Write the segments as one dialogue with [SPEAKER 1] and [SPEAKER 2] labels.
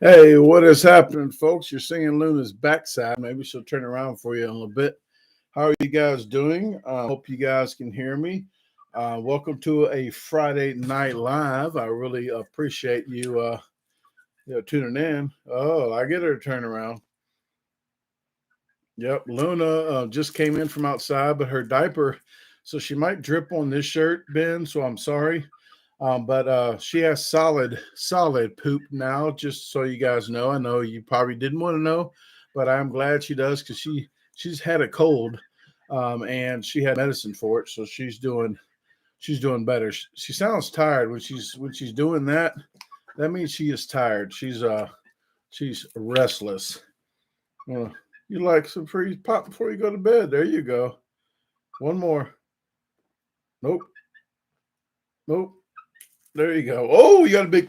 [SPEAKER 1] Hey, what is happening, folks? You're seeing Luna's backside. Maybe she'll turn around for you in a little bit. How are you guys doing? Hope you guys can hear me. Welcome to a Friday night live. I really appreciate you, tuning in. Oh, I get her to turn around. Yep, Luna just came in from outside, but her diaper, so she might drip on this shirt, Ben. So I'm sorry. But she has solid poop now, just so you guys know. I know you probably didn't want to know, but I'm glad she does because she's had a cold, and she had medicine for it, so she's doing better. She sounds tired when she's doing that. That means she is tired. She's restless. Uh, you like some free pop before you go to bed? There you go. One more. Nope. Nope. There you go. Oh, you got a big.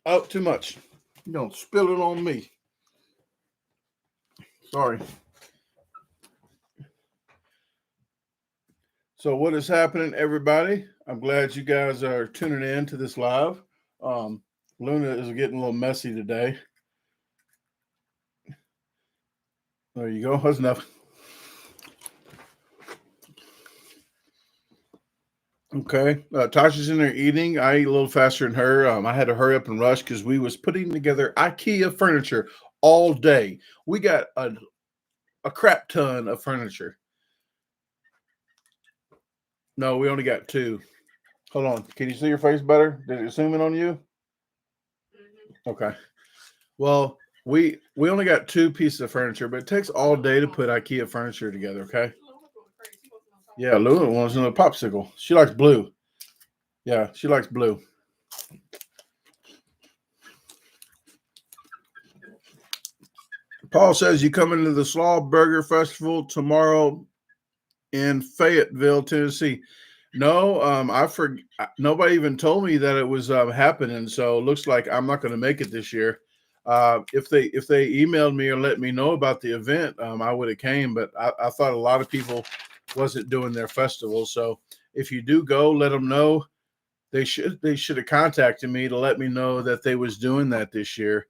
[SPEAKER 1] Oh, too much. You don't spill it on me. Sorry. So what is happening, everybody? I'm glad you guys are tuning in to this live. Luna is getting a little messy today. There you go. That's enough. Okay. Tasha's in there eating. I eat a little faster than her. I had to hurry up and rush because we was putting together IKEA furniture all day. We got a crap ton of furniture. No, we only got two. Hold on. Can you see your face better? Did it zoom in on you? Okay. Well, we only got two pieces of furniture, but it takes all day to put IKEA furniture together, okay? Yeah, Luna wants another popsicle. She likes blue. Yeah, she likes blue. Paul says you coming to the Slaw Burger Festival tomorrow in Fayetteville, Tennessee. No, nobody even told me that it was happening. So it looks like I'm not going to make it this year. If they emailed me or let me know about the event, I would have came. But I thought a lot of people wasn't doing their festival. So if you do go, let them know. They should have contacted me to let me know that they was doing that this year.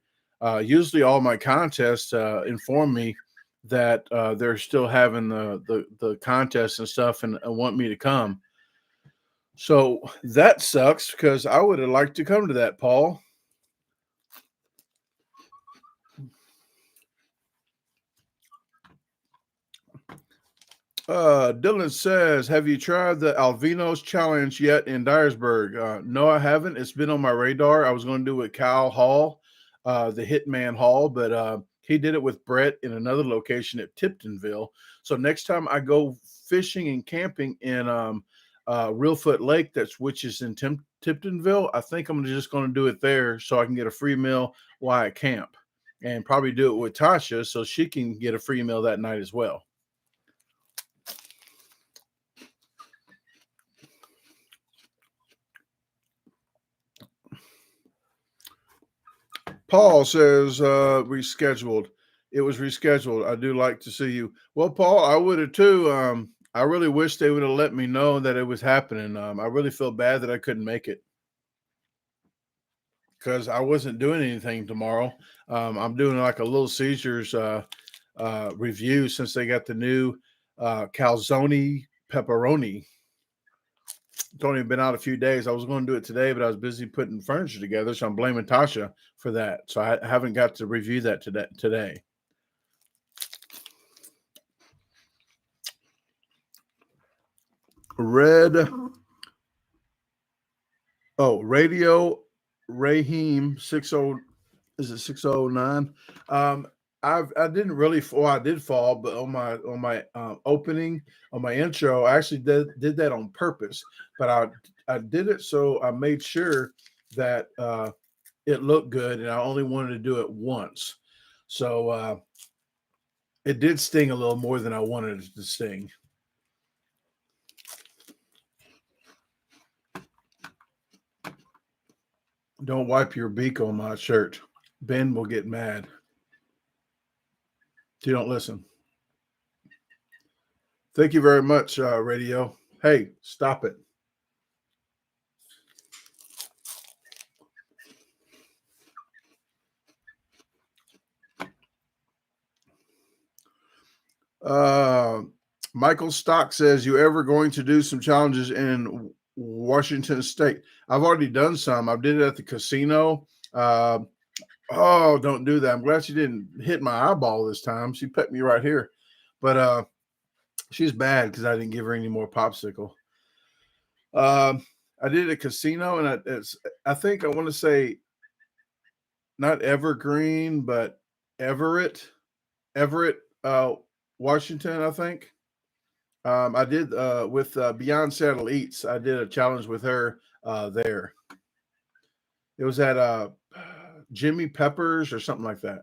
[SPEAKER 1] Usually, all my contests inform me that they're still having the contests and stuff and want me to come. So that sucks because I would have liked to come to that, Paul. Dylan says, have you tried the Alvino's challenge yet in Dyersburg? No, I haven't. It's been on my radar. I was going to do it with Kyle Hall, the Hitman Hall, but he did it with Brett in another location at Tiptonville. So next time I go fishing and camping in Reelfoot Lake, which is in Tiptonville, I think I'm just going to do it there so I can get a free meal while I camp, and probably do it with Tasha so she can get a free meal that night as well. Paul says rescheduled. It was rescheduled. I do like to see you. Well, Paul, I would have too. I really wish they would have let me know that it was happening. I really feel bad that I couldn't make it because I wasn't doing anything tomorrow. I'm doing like a Little Caesars review since they got the new calzone pepperoni. It's only been out a few days. I was going to do it today, but I was busy putting furniture together, so I'm blaming Tasha for that. So I haven't got to review that today. Radio Raheem 60, is it 609? I didn't really fall. I did fall, but on my opening, on my intro, I actually did that on purpose. But I did it so I made sure that it looked good, and I only wanted to do it once. So it did sting a little more than I wanted it to sting. Don't wipe your beak on my shirt. Ben will get mad. You don't listen. Thank you very much, Radio. Hey, stop it. Uh, Michael Stock says, you ever going to do some challenges in Washington State? I've already done some. I did it at the casino. Oh, don't do that. I'm glad she didn't hit my eyeball this time. She pet me right here. But she's bad because I didn't give her any more popsicle. I did a casino, and I think I want to say not Evergreen, but Everett, Washington, I think. I did with Beyond Saddle Eats. I did a challenge with her there. It was at Jimmy Peppers or something like that.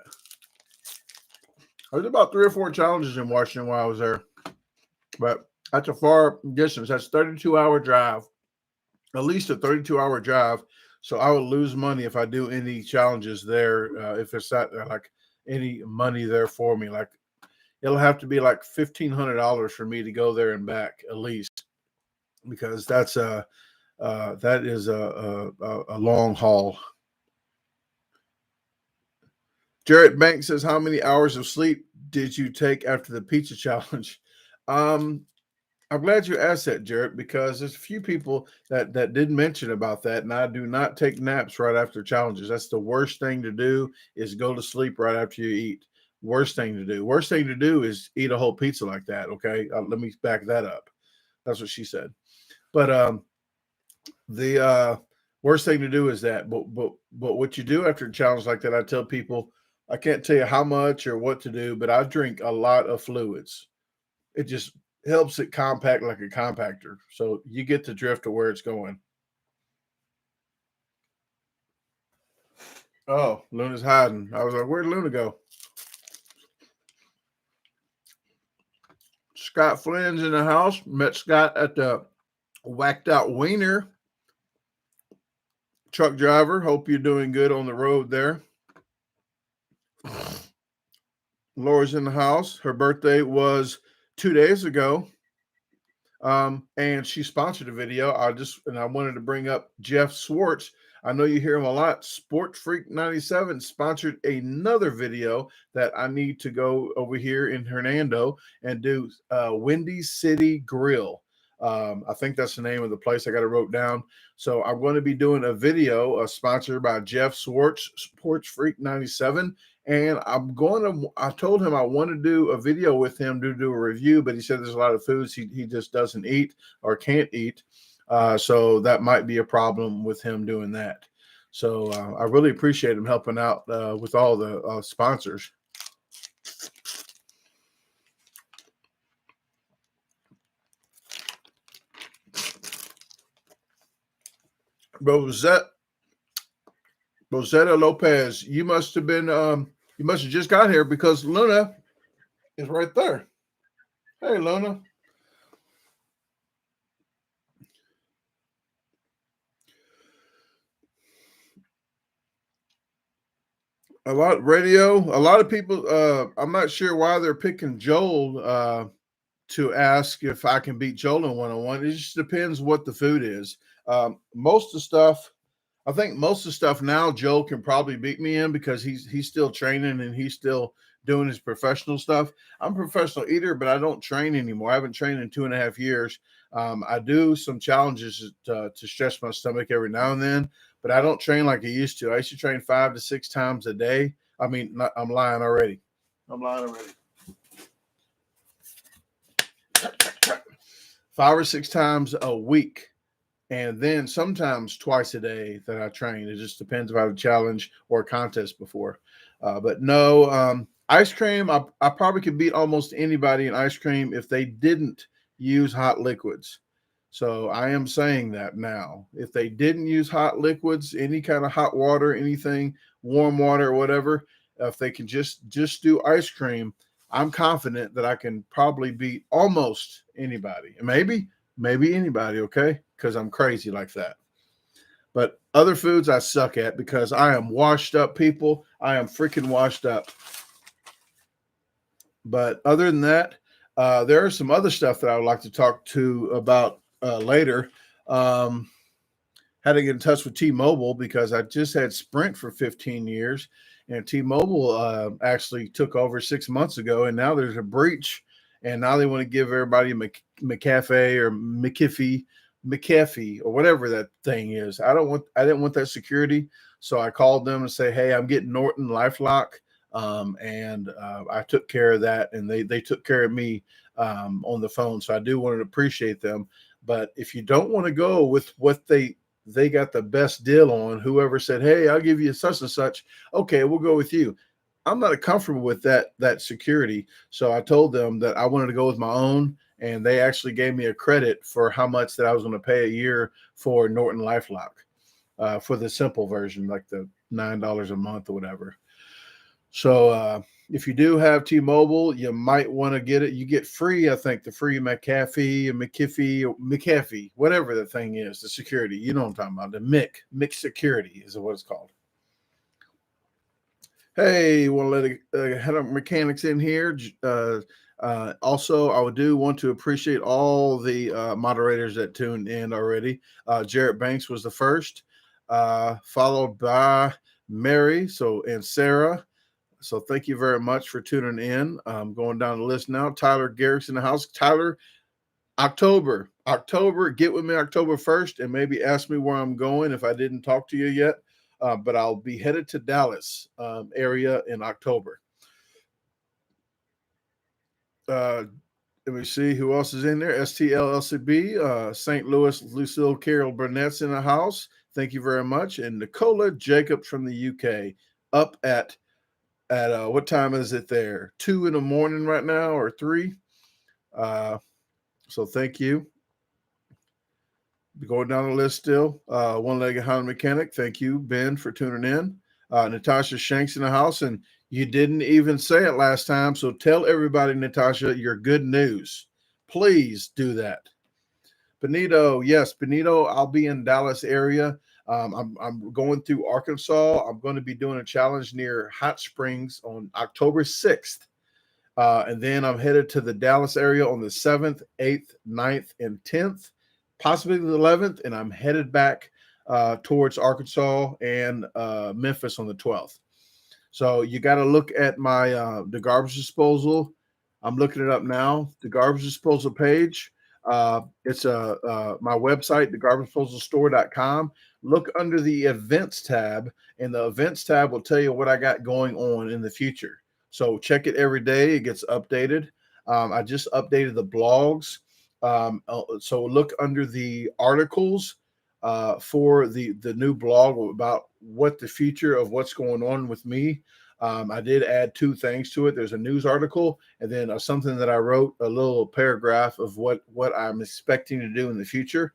[SPEAKER 1] I did about 3 or 4 challenges in Washington while I was there, but that's a far distance. That's 32-hour drive, at least a 32-hour drive. So I would lose money if I do any challenges there. If it's not like any money there for me, like it'll have to be like $1,500 for me to go there and back at least, because that is a long haul. Jarrett Banks says, how many hours of sleep did you take after the pizza challenge? I'm glad you asked that, Jarrett, because there's a few people that didn't mention about that, and I do not take naps right after challenges. That's the worst thing to do, is go to sleep right after you eat. Worst thing to do. Worst thing to do is eat a whole pizza like that, okay? Let me back that up. That's what she said. But the worst thing to do is that. But what you do after a challenge like that, I tell people, I can't tell you how much or what to do, but I drink a lot of fluids. It just helps it compact like a compactor. So you get the drift of where it's going. Oh, Luna's hiding. I was like, where'd Luna go? Scott Flynn's in the house. Met Scott at the Whacked Out Wiener. Truck driver. Hope you're doing good on the road there. Laura's in the house. Her birthday was 2 days ago. And she sponsored a video. I wanted to bring up Jeff Swartz. I know you hear him a lot. Sport Freak 97 sponsored another video that I need to go over here in Hernando and do Windy City Grill. I think that's the name of the place. I got it wrote down. So I'm going to be doing a video sponsored by Jeff Swartz, Sports Freak 97. And I told him I want to do a video with him to do a review, but he said there's a lot of foods he just doesn't eat or can't eat. So that might be a problem with him doing that. So I really appreciate him helping out with all the sponsors. Rosetta Lopez, you must have been you must have just got here, because Luna is right there. Hey, Luna. A lot of people, I'm not sure why they're picking Joel to ask if I can beat Joel in one-on-one. It just depends what the food is. Most of the stuff, I think most of the stuff now Joel can probably beat me in, because he's still training and he's still doing his professional stuff. I'm a professional eater, but I don't train anymore. I haven't trained in 2.5 years. I do some challenges to stretch my stomach every now and then, but I don't train like I used to. I used to train 5 to 6 times a day. I mean, I'm lying already. 5 or 6 times a week. And then sometimes twice a day that I train. It just depends if I have a challenge or a contest before. But no, ice cream, I probably could beat almost anybody in ice cream if they didn't use hot liquids. So I am saying that now. If they didn't use hot liquids, any kind of hot water, anything, warm water or whatever, if they can just do ice cream, I'm confident that I can probably beat almost anybody. Maybe anybody, okay? Because I'm crazy like that. But other foods I suck at, because I am washed up, people. I am freaking washed up. But other than that, there are some other stuff that I would like to talk to about later. Had to get in touch with T-Mobile, because I just had Sprint for 15 years, and T-Mobile actually took over 6 months ago, and now there's a breach, and now they want to give everybody McCafe or McAfee or whatever that thing is. I didn't want that security, so I called them and say, hey, I'm getting Norton LifeLock, and I took care of that, and they took care of me on the phone. So I do want to appreciate them. But if you don't want to go with what they got the best deal on, whoever said, hey, I'll give you such and such, okay, we'll go with you. I'm not comfortable with that security. So I told them that I wanted to go with my own, and they actually gave me a credit for how much that I was going to pay a year for Norton LifeLock for the simple version, like the $9 a month or whatever. So if you do have T-Mobile, you might want to get it. You get free, I think, the free McAfee and McAfee, whatever the thing is, the security. You know what I'm talking about. The Mick security is what it's called. Hey, want to let head up mechanics in here. Also, I do want to appreciate all the moderators that tuned in already. Jarrett Banks was the first, followed by Mary and Sarah. So thank you very much for tuning in. I'm going down the list now. Tyler Garrick's in the house. Tyler, October, get with me October 1st and maybe ask me where I'm going if I didn't talk to you yet. But I'll be headed to Dallas area in October. Let me see who else is in there. STLLCB, St. Louis, Lucille Carol Burnett's in the house. Thank you very much. And Nicola Jacobs from the UK up at what time is it there? 2 a.m. right now, or 3. So thank you. Going down the list still. One-legged Honda mechanic. Thank you, Ben, for tuning in. Natasha Shanks in the house, and you didn't even say it last time, so tell everybody, Natasha, your good news. Please do that. Benito, yes, Benito, I'll be in Dallas area. I'm going through Arkansas. I'm going to be doing a challenge near Hot Springs on October 6th. And then I'm headed to the Dallas area on the 7th, 8th, 9th, and 10th, possibly the 11th. And I'm headed back towards Arkansas and Memphis on the 12th. So you got to look at my the garbage disposal. I'm looking it up now. The garbage disposal page. It's my website, thegarbagedisposalstore.com. Look under the events tab, and the events tab will tell you what I got going on in the future. So check it every day. It gets updated. I just updated the blogs. So look under the articles for the new blog about what the future of what's going on with me. I did add 2 things to it. There's a news article, and then something that I wrote, a little paragraph of what I'm expecting to do in the future.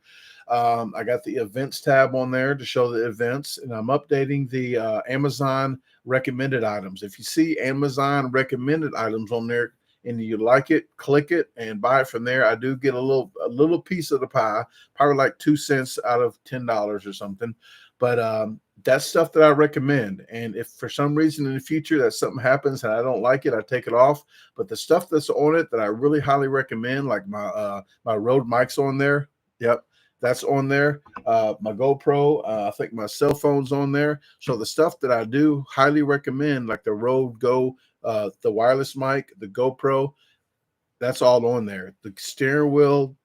[SPEAKER 1] I got the events tab on there to show the events, and I'm updating the Amazon recommended items. If you see Amazon recommended items on there and you like it, click it and buy it from there. I do get a little piece of the pie, probably like 2 cents out of $10 or something. But that's stuff that I recommend. And if for some reason in the future that something happens and I don't like it, I take it off. But the stuff that's on it that I really highly recommend, like my Rode mics on there. Yep, that's on there. My GoPro, I think my cell phone's on there. So the stuff that I do highly recommend, like the Rode Go, the wireless mic, the GoPro, that's all on there. The steering wheel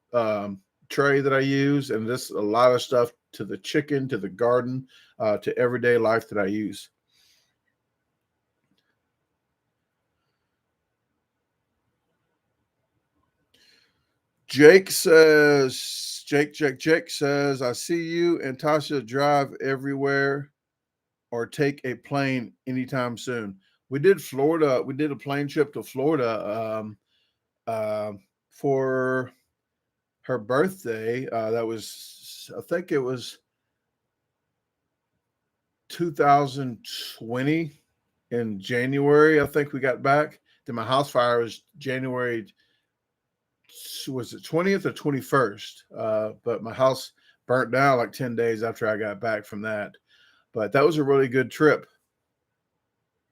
[SPEAKER 1] tray that I use, and this a lot of stuff to the chicken, to the garden, to everyday life that I use. Jake says, I see you and Tasha drive everywhere or take a plane anytime soon. We did Florida. We did a plane trip to Florida for her birthday. That was, I think it was 2020 in January. I think we got back. Then my house fire was January, was it 20th or 21st? But my house burnt down like 10 days after I got back from that. But that was a really good trip.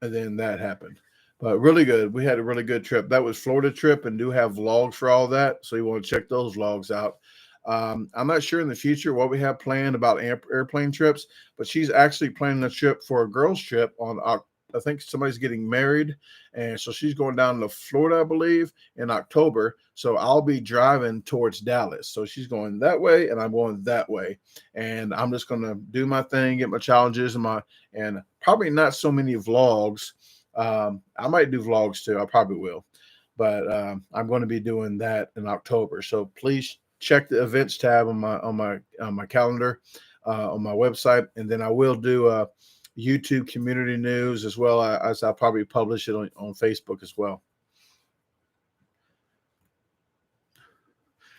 [SPEAKER 1] And then that happened. But really good. We had a really good trip. That was Florida trip, and do have vlogs for all that. So you want to check those vlogs out. I'm not sure in the future what we have planned about airplane trips, but she's actually planning a trip for a girls' trip on I think somebody's getting married, and so she's going down to Florida, I believe, in October. So I'll be driving towards Dallas. So she's going that way, and I'm going that way, and I'm just going to do my thing, get my challenges and probably not so many vlogs. I might do vlogs too. I probably will, but I'm going to be doing that in October. So please check the events tab on my calendar on my website, and then I will do YouTube community news as well as I'll probably publish it on Facebook as well.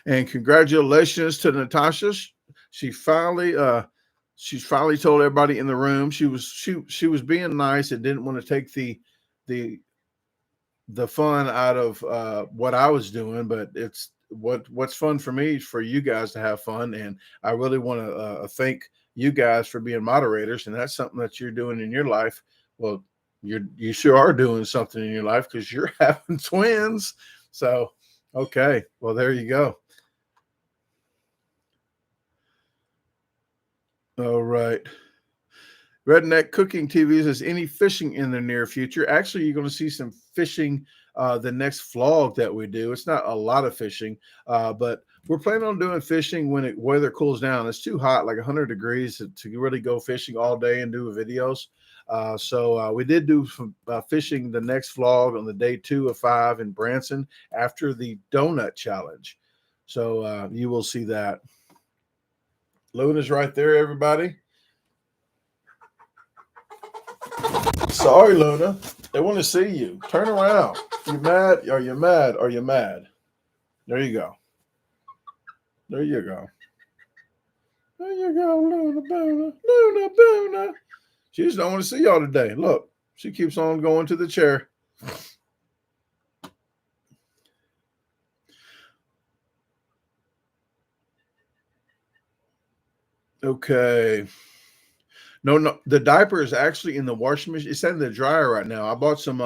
[SPEAKER 1] And congratulations to Natasha. She's finally told everybody in the room she was being nice and didn't want to take the fun out of what I was doing, but it's what's fun for me is for you guys to have fun, and I really want to thank you guys for being moderators, and that's something that you're doing in your life. Well, you sure are doing something in your life because you're having twins. So, okay, well, there you go. All right. Redneck Cooking TV says, any fishing in the near future? Actually, you're going to see some fishing the next vlog that we do. It's not a lot of fishing, but we're planning on doing fishing when weather cools down. It's too hot, like 100 degrees, to really go fishing all day and do videos. So we did do some fishing the next vlog on the day 2 of 5 in Branson after the donut challenge. So you will see that. Luna's right there, everybody. Sorry, Luna. They want to see you. Turn around. You mad? Are you mad? Are you mad? There you go. There you go. There you go, Luna Boona. Luna Boona. She just don't want to see y'all today. Look, she keeps on going to the chair. Okay. No, the diaper is actually in the washing machine. It's in the dryer right now. I bought some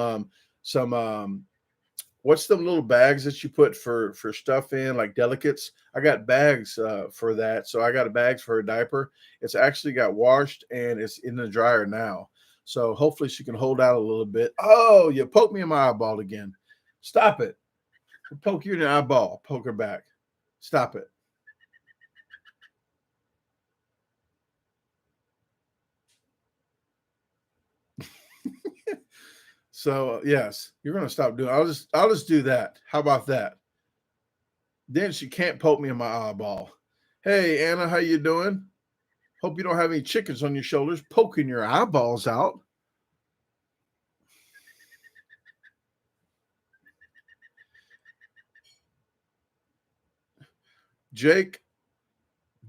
[SPEAKER 1] what's the little bags that you put for stuff in, like delicates? I got bags for that. So I got a bags for her diaper. It's actually got washed and it's in the dryer now. So hopefully she can hold out a little bit. Oh, you poked me in my eyeball again. Stop it. I'll poke you in the eyeball. Poke her back. Stop it. So yes, you're gonna stop doing. I'll just do that. How about that? Then she can't poke me in my eyeball. Hey Anna, how you doing? Hope you don't have any chickens on your shoulders poking your eyeballs out.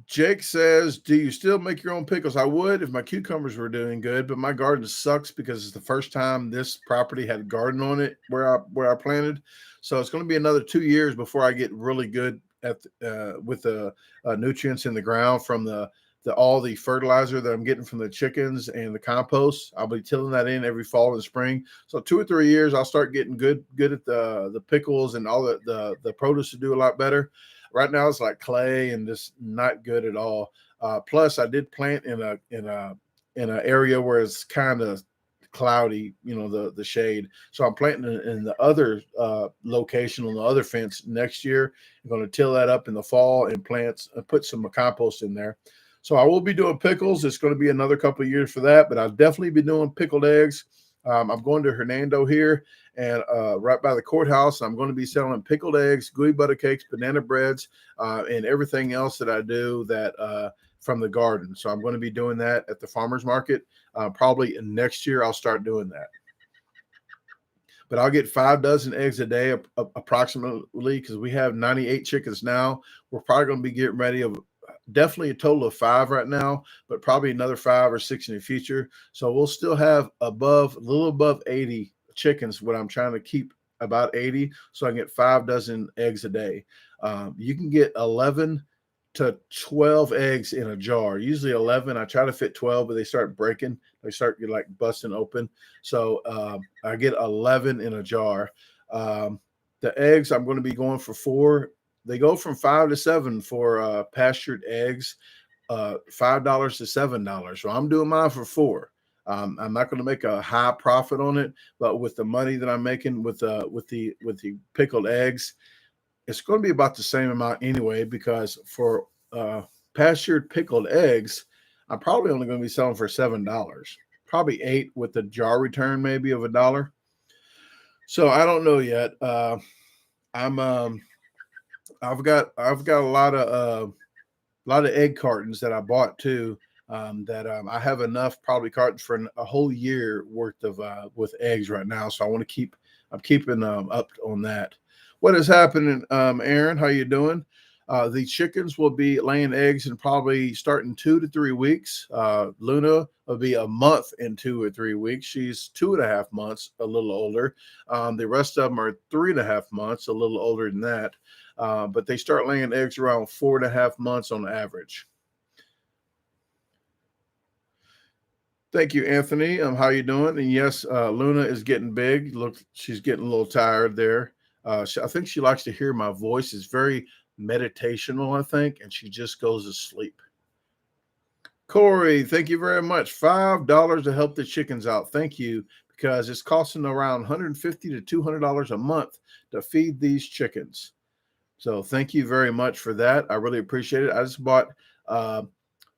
[SPEAKER 1] Jake says, do you still make your own pickles? I would if my cucumbers were doing good, but my garden sucks because it's the first time this property had a garden on it where I planted. So it's going to be another 2 years before I get really good at with the nutrients in the ground from all the fertilizer that I'm getting from the chickens and the compost. I'll be tilling that in every fall and spring. So 2 or 3 years, I'll start getting good at the pickles and all the produce to do a lot better. Right now it's like clay and just not good at all. Plus, I did plant in an area where it's kind of cloudy, the shade. So I'm planting in the other location on the other fence next year. I'm going to till that up in the fall and put some compost in there. So I will be doing pickles. It's going to be another couple of years for that, but I'll definitely be doing pickled eggs. I'm going to Hernando here and right by the courthouse. I'm going to be selling pickled eggs, gooey butter cakes, banana breads, and everything else that I do that from the garden. So I'm going to be doing that at the farmer's market. Probably next year I'll start doing that. But I'll get 5 dozen eggs a day approximately because we have 98 chickens now. We're probably going to be getting ready of definitely a total of 5 right now, but probably another 5 or 6 in the future. So we'll still have a little above 80 chickens. What I'm trying to keep about 80, so I can get 5 dozen eggs a day. You can get 11 to 12 eggs in a jar. Usually 11. I try to fit 12, but they start breaking. They start like busting open. So I get 11 in a jar. The eggs I'm going to be going for 4. They go from 5 to 7 for pastured eggs, $5 to $7. So I'm doing mine for 4. I'm not going to make a high profit on it, but with the money that I'm making with the pickled eggs, it's going to be about the same amount anyway. Because for pastured pickled eggs, I'm probably only going to be selling for $7, probably $8 with the jar return maybe of $1. So I don't know yet. I'm I've got a lot of egg cartons that I bought too. That I have enough probably cartons for a whole year worth of with eggs right now. So I want to keep. I'm keeping up on that. What is happening, Aaron? How you doing? The chickens will be laying eggs in probably starting 2 to 3 weeks. Luna will be a month in 2 or 3 weeks. She's 2.5 months, a little older. The rest of them are 3.5 months, a little older than that. But they start laying eggs around 4.5 months on average. Thank you, Anthony. How you doing? And yes, Luna is getting big. Look, she's getting a little tired there. I think she likes to hear my voice. It's very meditational, I think, and she just goes to sleep. Corey, thank you very much. $5 to help the chickens out. Thank you, because it's costing around $150 to $200 a month to feed these chickens. So thank you very much for that. I really appreciate it. I just bought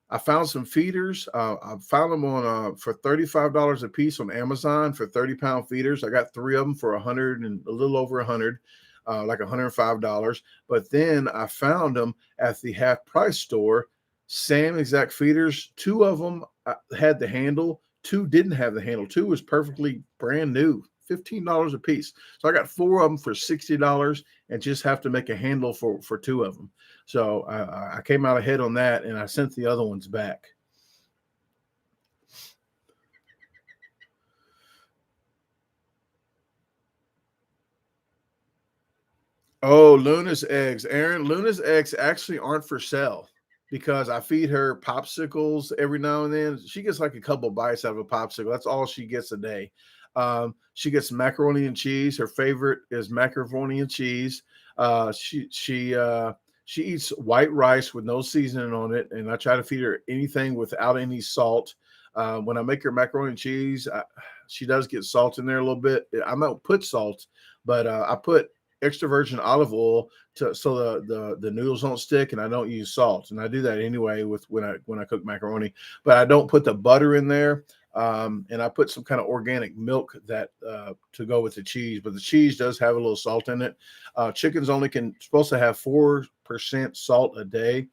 [SPEAKER 1] I found some feeders. I found them on for $35 a piece on Amazon for 30-pound feeders. I got 3 of them for 100 and a little over 100, like $105. But then I found them at the half price store, same exact feeders. 2 of them had the handle. 2 didn't have the handle. 2 was perfectly brand new, $15 a piece. So I got 4 of them for $60 and just have to make a handle for 2 of them. So I came out ahead on that, and I sent the other ones back. Oh, Luna's eggs. Aaron, Luna's eggs actually aren't for sale because I feed her popsicles every now and then. She gets like a couple bites out of a popsicle. That's all she gets a day. She gets macaroni and cheese. Her favorite is macaroni and cheese. She eats white rice with no seasoning on it, and I try to feed her anything without any salt. When I make her macaroni and cheese, she does get salt in there a little bit. I don't put salt, but I put extra virgin olive oil so the noodles don't stick, and I don't use salt. And I do that anyway when I cook macaroni, but I don't put the butter in there. And I put some kind of organic milk that to go with the cheese, but the cheese does have a little salt in it. Chickens only supposed to have 4% salt a day,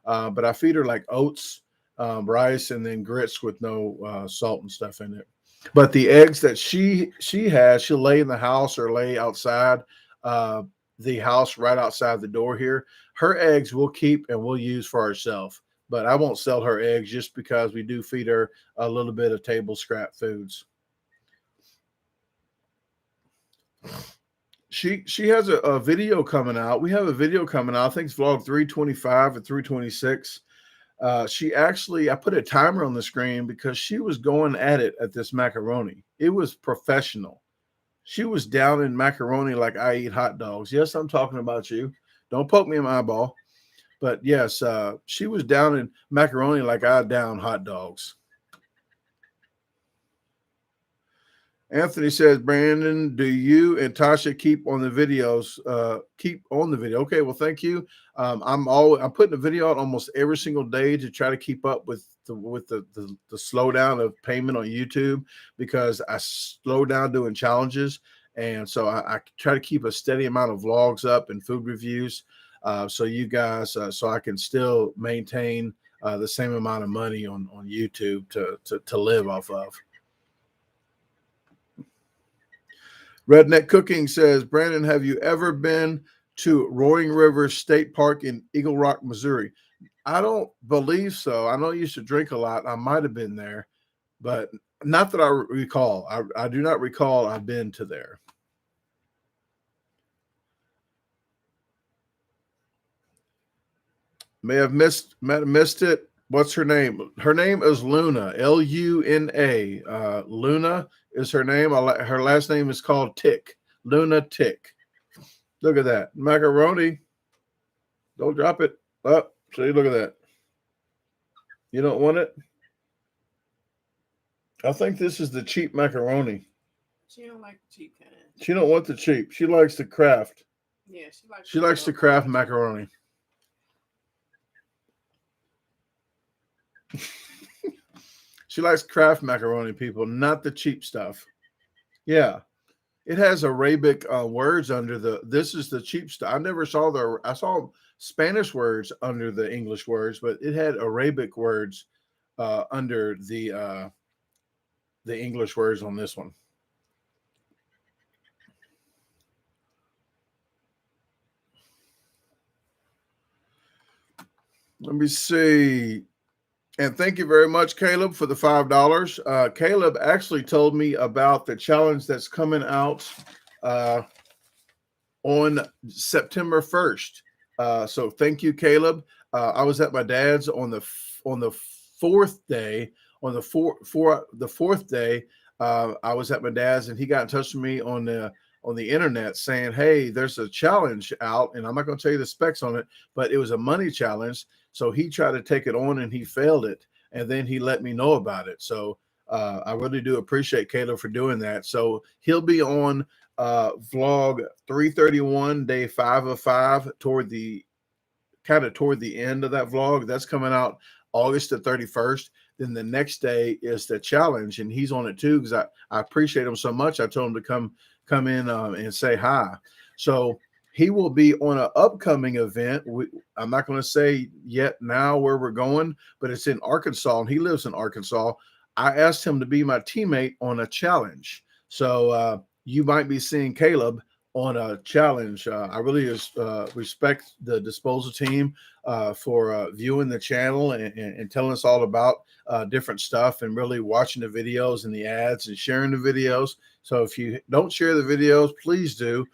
[SPEAKER 1] but I feed her like oats, rice, and then grits with no salt and stuff in it. But the eggs that she has, she'll lay in the house or lay outside the house right outside the door here. Her eggs we'll keep and we'll use for ourselves. But I won't sell her eggs just because we do feed her a little bit of table scrap foods. She has a video coming out. We have a video coming out. I think it's vlog 325 or 326. I put a timer on the screen because she was going at this macaroni. It was professional. She was down in macaroni like I eat hot dogs. Yes, I'm talking about you. Don't poke me in my eyeball. But yes, she was down in macaroni like I down hot dogs. Anthony says, Brandon, do you and Tasha keep on the videos? Keep on the video. Okay, well, thank you. I'm putting a video out almost every single day to try to keep up with the slowdown of payment on YouTube, because I slow down doing challenges, and so I try to keep a steady amount of vlogs up and food reviews. So you guys, so I can still maintain the same amount of money on YouTube to live off of. Redneck Cooking says, Brandon, have you ever been to Roaring River State Park in Eagle Rock, Missouri? I don't believe so. I know I used to drink a lot. I might have been there, but not that I recall. I do not recall I've been to there. May have missed it. What's her name? Her name is Luna, Luna. Luna is her name. Her last name is called Tick. Luna Tick. Look at that. Macaroni. Don't drop it. Oh, see, look at that. You don't want it? I think this is the cheap macaroni.
[SPEAKER 2] She don't like the cheap kind.
[SPEAKER 1] She don't want the cheap. She likes the Kraft.
[SPEAKER 2] Yeah,
[SPEAKER 1] She likes the Kraft macaroni. She likes Kraft macaroni, people, not the cheap stuff. Yeah. It has Arabic words under the. This is the cheap stuff. I never saw the. I saw Spanish words under the English words, but it had Arabic words under the English words on this one. Let me see. And thank you very much, Caleb, for the $5. Caleb actually told me about the challenge that's coming out on September 1st. So thank you, Caleb. I was at my dad's on the fourth day. On the fourth day, I was at my dad's, and he got in touch with me on the internet saying, "Hey, there's a challenge out, and I'm not going to tell you the specs on it, but it was a money challenge." So he tried to take it on, and he failed it, and then he let me know about it. So I really do appreciate Caleb for doing that. So he'll be on vlog 331, day 5 of 5, toward the end of that vlog. That's coming out August the 31st. Then the next day is the challenge, and he's on it too because I appreciate him so much. I told him to come in and say hi. So he will be on an upcoming event. I'm not going to say yet now where we're going, but it's in Arkansas, and he lives in Arkansas. I asked him to be my teammate on a challenge. So you might be seeing Caleb on a challenge. I really respect the disposal team for viewing the channel and telling us all about different stuff, and really watching the videos and the ads and sharing the videos. So if you don't share the videos, please do.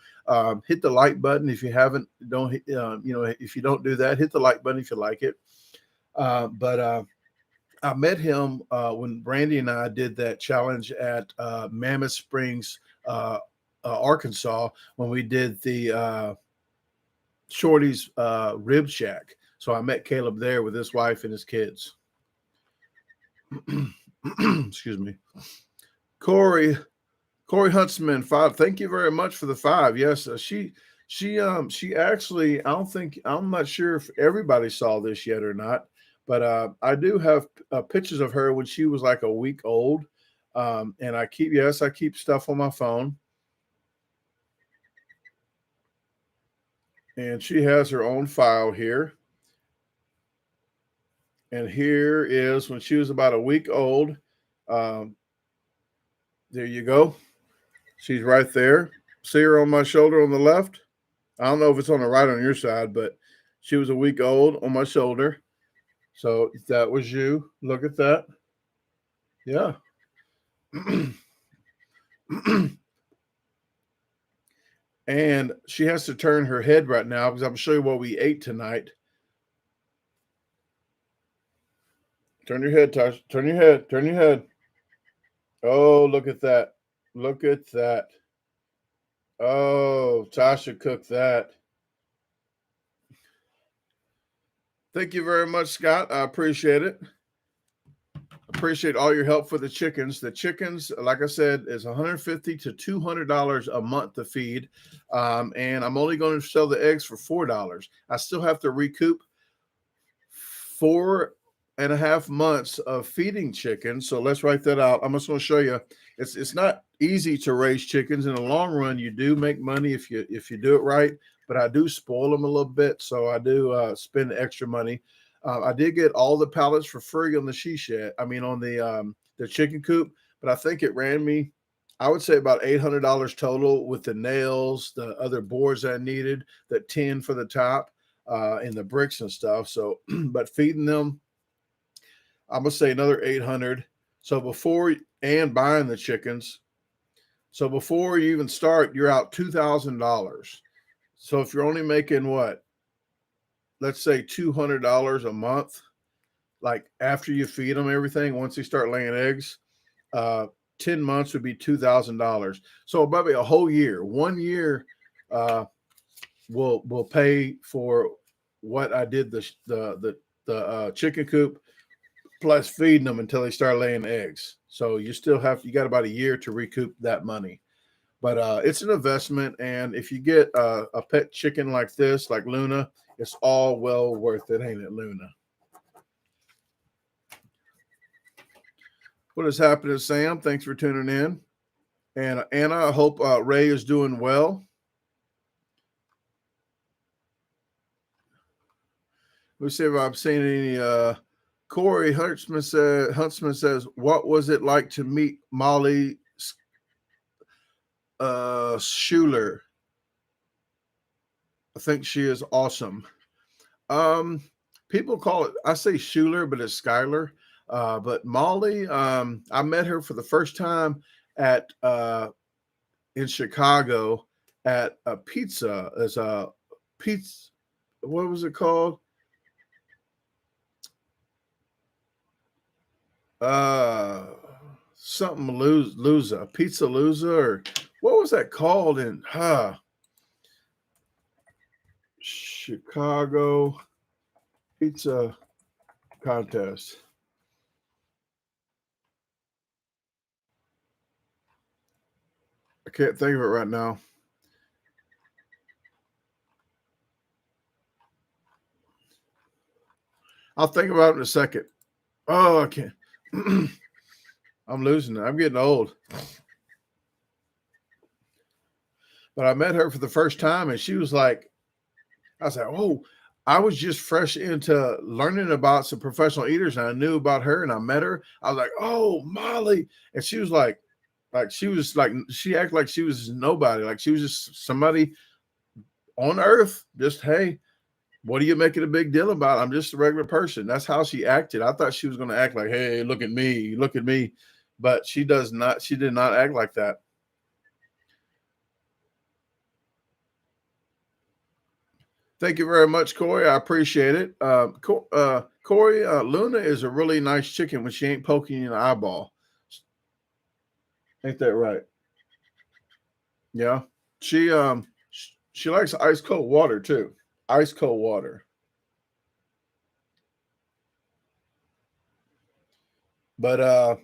[SPEAKER 1] Hit the like button if you haven't. If you don't do that, hit the like button if you like it. But I met him when Brandy and I did that challenge at Mammoth Springs, Arkansas, when we did the Shorty's Rib Shack. So I met Caleb there with his wife and his kids. Excuse me. Corey Huntsman, 5. Thank you very much for the 5. Yes, she actually, I'm not sure if everybody saw this yet or not, but I do have pictures of her when she was like a week old. And I keep stuff on my phone. And she has her own file here. And here is when she was about a week old. There you go. She's right there. See her on my shoulder on the left? I don't know if it's on the right on your side, but she was a week old on my shoulder. So that was you. Look at that. Yeah. And she has to turn her head right now because I'm going to show you what we ate tonight. Turn your head, Tasha. Turn your head. Turn your head. Oh, look at that. Look at that. Oh, Tasha cooked that. Thank you very much, Scott. I appreciate it. Appreciate all your help for the chickens. The chickens, like I said, is $150 to $200 a month to feed. And I'm only going to sell the eggs for $4. I still have to recoup 4.5 months of feeding chickens. So let's write that out. I'm just going to show you. It's not easy to raise chickens. In the long run, you do make money if you do it right. But I do spoil them a little bit, so I do spend extra money. I did get all the pallets for free on the on the chicken coop, but I think it ran me, I would say about $800 total with the nails, the other boards I needed, the tin for the top, and the bricks and stuff. So, but feeding them, I'm gonna say another $800. So and buying the chickens. So before you even start, you're out $2,000. So if you're only making what? Let's say $200 a month, like after you feed them everything, once they start laying eggs, 10 months would be $2,000. So probably a whole year, 1 year, will pay for what I did the chicken coop plus feeding them until they start laying eggs. So you got about a year to recoup that money. But it's an investment, and if you get a pet chicken like this, like Luna, it's all well worth it, ain't it, Luna? What is happening, Sam? Thanks for tuning in. And Anna, I hope Ray is doing well. Let's see if I've seen any. Corey Huntsman says, what was it like to meet Molly Schuler? I think she is awesome. People call it, I say Schuler, but it's Skylar. But Molly, I met her for the first time at in Chicago at a pizza. As a pizza, what was it called? Something Luza, Pizza Luza, or what was that called in Chicago pizza contest? I can't think of it right now. I'll think about it in a second. Oh, I can't. I'm losing it. I'm getting old. But I met her for the first time, and she was like, I was like, oh, I was just fresh into learning about some professional eaters, and I knew about her, and I met her. I was like, oh, Molly. And she was like she acted like she was nobody. Like she was just somebody on earth. Just, hey, what are you making a big deal about? I'm just a regular person. That's how she acted. I thought she was going to act like, hey, look at me, look at me. But she does not. She did not act like that. Thank you very much, Corey. I appreciate it. Corey, Luna is a really nice chicken when she ain't poking you in the eyeball. Ain't that right? Yeah. She likes ice cold water too. Ice cold water. But I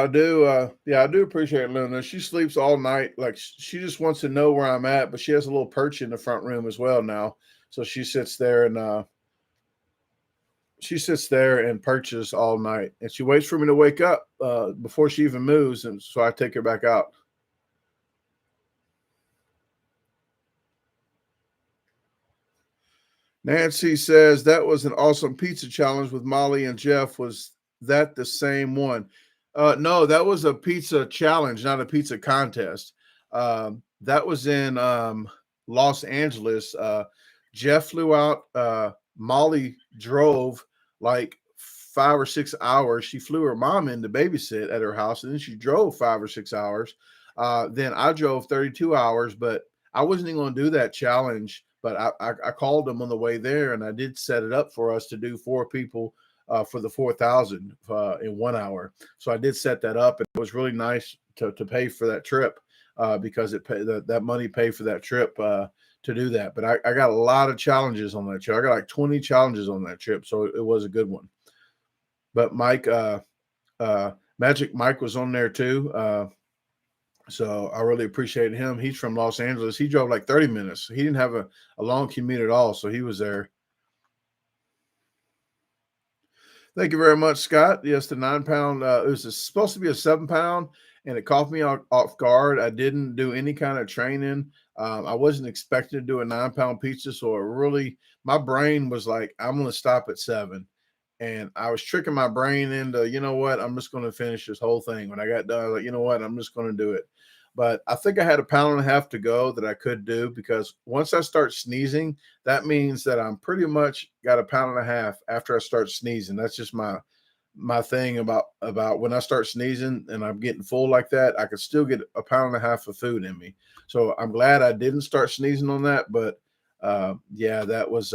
[SPEAKER 1] do I do appreciate Luna. She sleeps all night. Like she just wants to know where I'm at, but she has a little perch in the front room as well now. So she sits there and perches all night, and she waits for me to wake up before she even moves, and so I take her back out. Nancy says that was an awesome pizza challenge with Molly and Jeff. Was that the same one? No, that was a pizza challenge, not a pizza contest. That was in Los Angeles. Jeff flew out. Molly drove like 5 or 6 hours. She flew her mom in to babysit at her house, and then she drove 5 or 6 hours. Then I drove 32 hours, but I wasn't even going to do that challenge. But I called them on the way there, and I did set it up for us to do 4 people for the 4,000 in 1 hour. So I did set that up, and it was really nice to pay for that trip because that money paid for that trip to do that. But I got a lot of challenges on that trip. I got like 20 challenges on that trip, so it was a good one. But Mike, Magic Mike was on there too. So I really appreciated him. He's from Los Angeles. He drove like 30 minutes. He didn't have a long commute at all, so he was there. Thank you very much, Scott. Yes, the 9-pound. It was supposed to be a 7-pound, and it caught me off guard. I didn't do any kind of training. I wasn't expecting to do a 9-pound pizza, so my brain was like, I'm going to stop at 7. And I was tricking my brain into, you know what, I'm just going to finish this whole thing. When I got done, I was like, you know what, I'm just going to do it. But I think I had 1.5 pounds to go that I could do, because once I start sneezing, that means that I'm pretty much got 1.5 pounds after I start sneezing. That's just my thing about when I start sneezing and I'm getting full like that, I could still get 1.5 pounds of food in me. So I'm glad I didn't start sneezing on that. But yeah, that was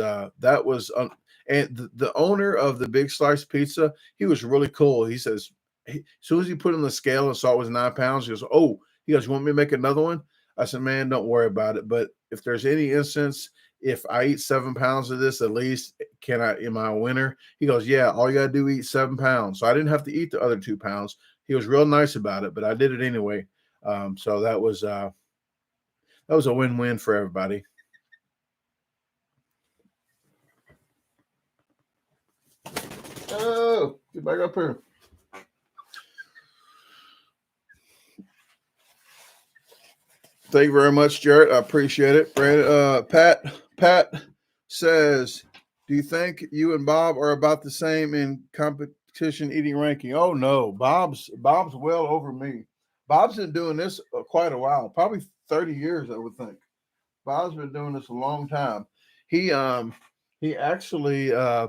[SPEAKER 1] and the owner of the Big Slice Pizza, he was really cool. He says, as soon as he put on the scale and saw it was 9 pounds, he goes, oh, you want me to make another one? I said, man, don't worry about it. But if there's any instance, if I eat 7 pounds of this, at least am I a winner? He goes, yeah, all you got to do is eat 7 pounds. So I didn't have to eat the other 2 pounds. He was real nice about it, but I did it anyway. So that was a win-win for everybody. Oh, get back up here. Thank you very much, Jared. I appreciate it. Brandon, Pat says, do you think you and Bob are about the same in competition eating ranking? Oh no, Bob's well over me. Bob's been doing this quite a while, probably 30 years, I would think. Bob's been doing this a long time. He actually came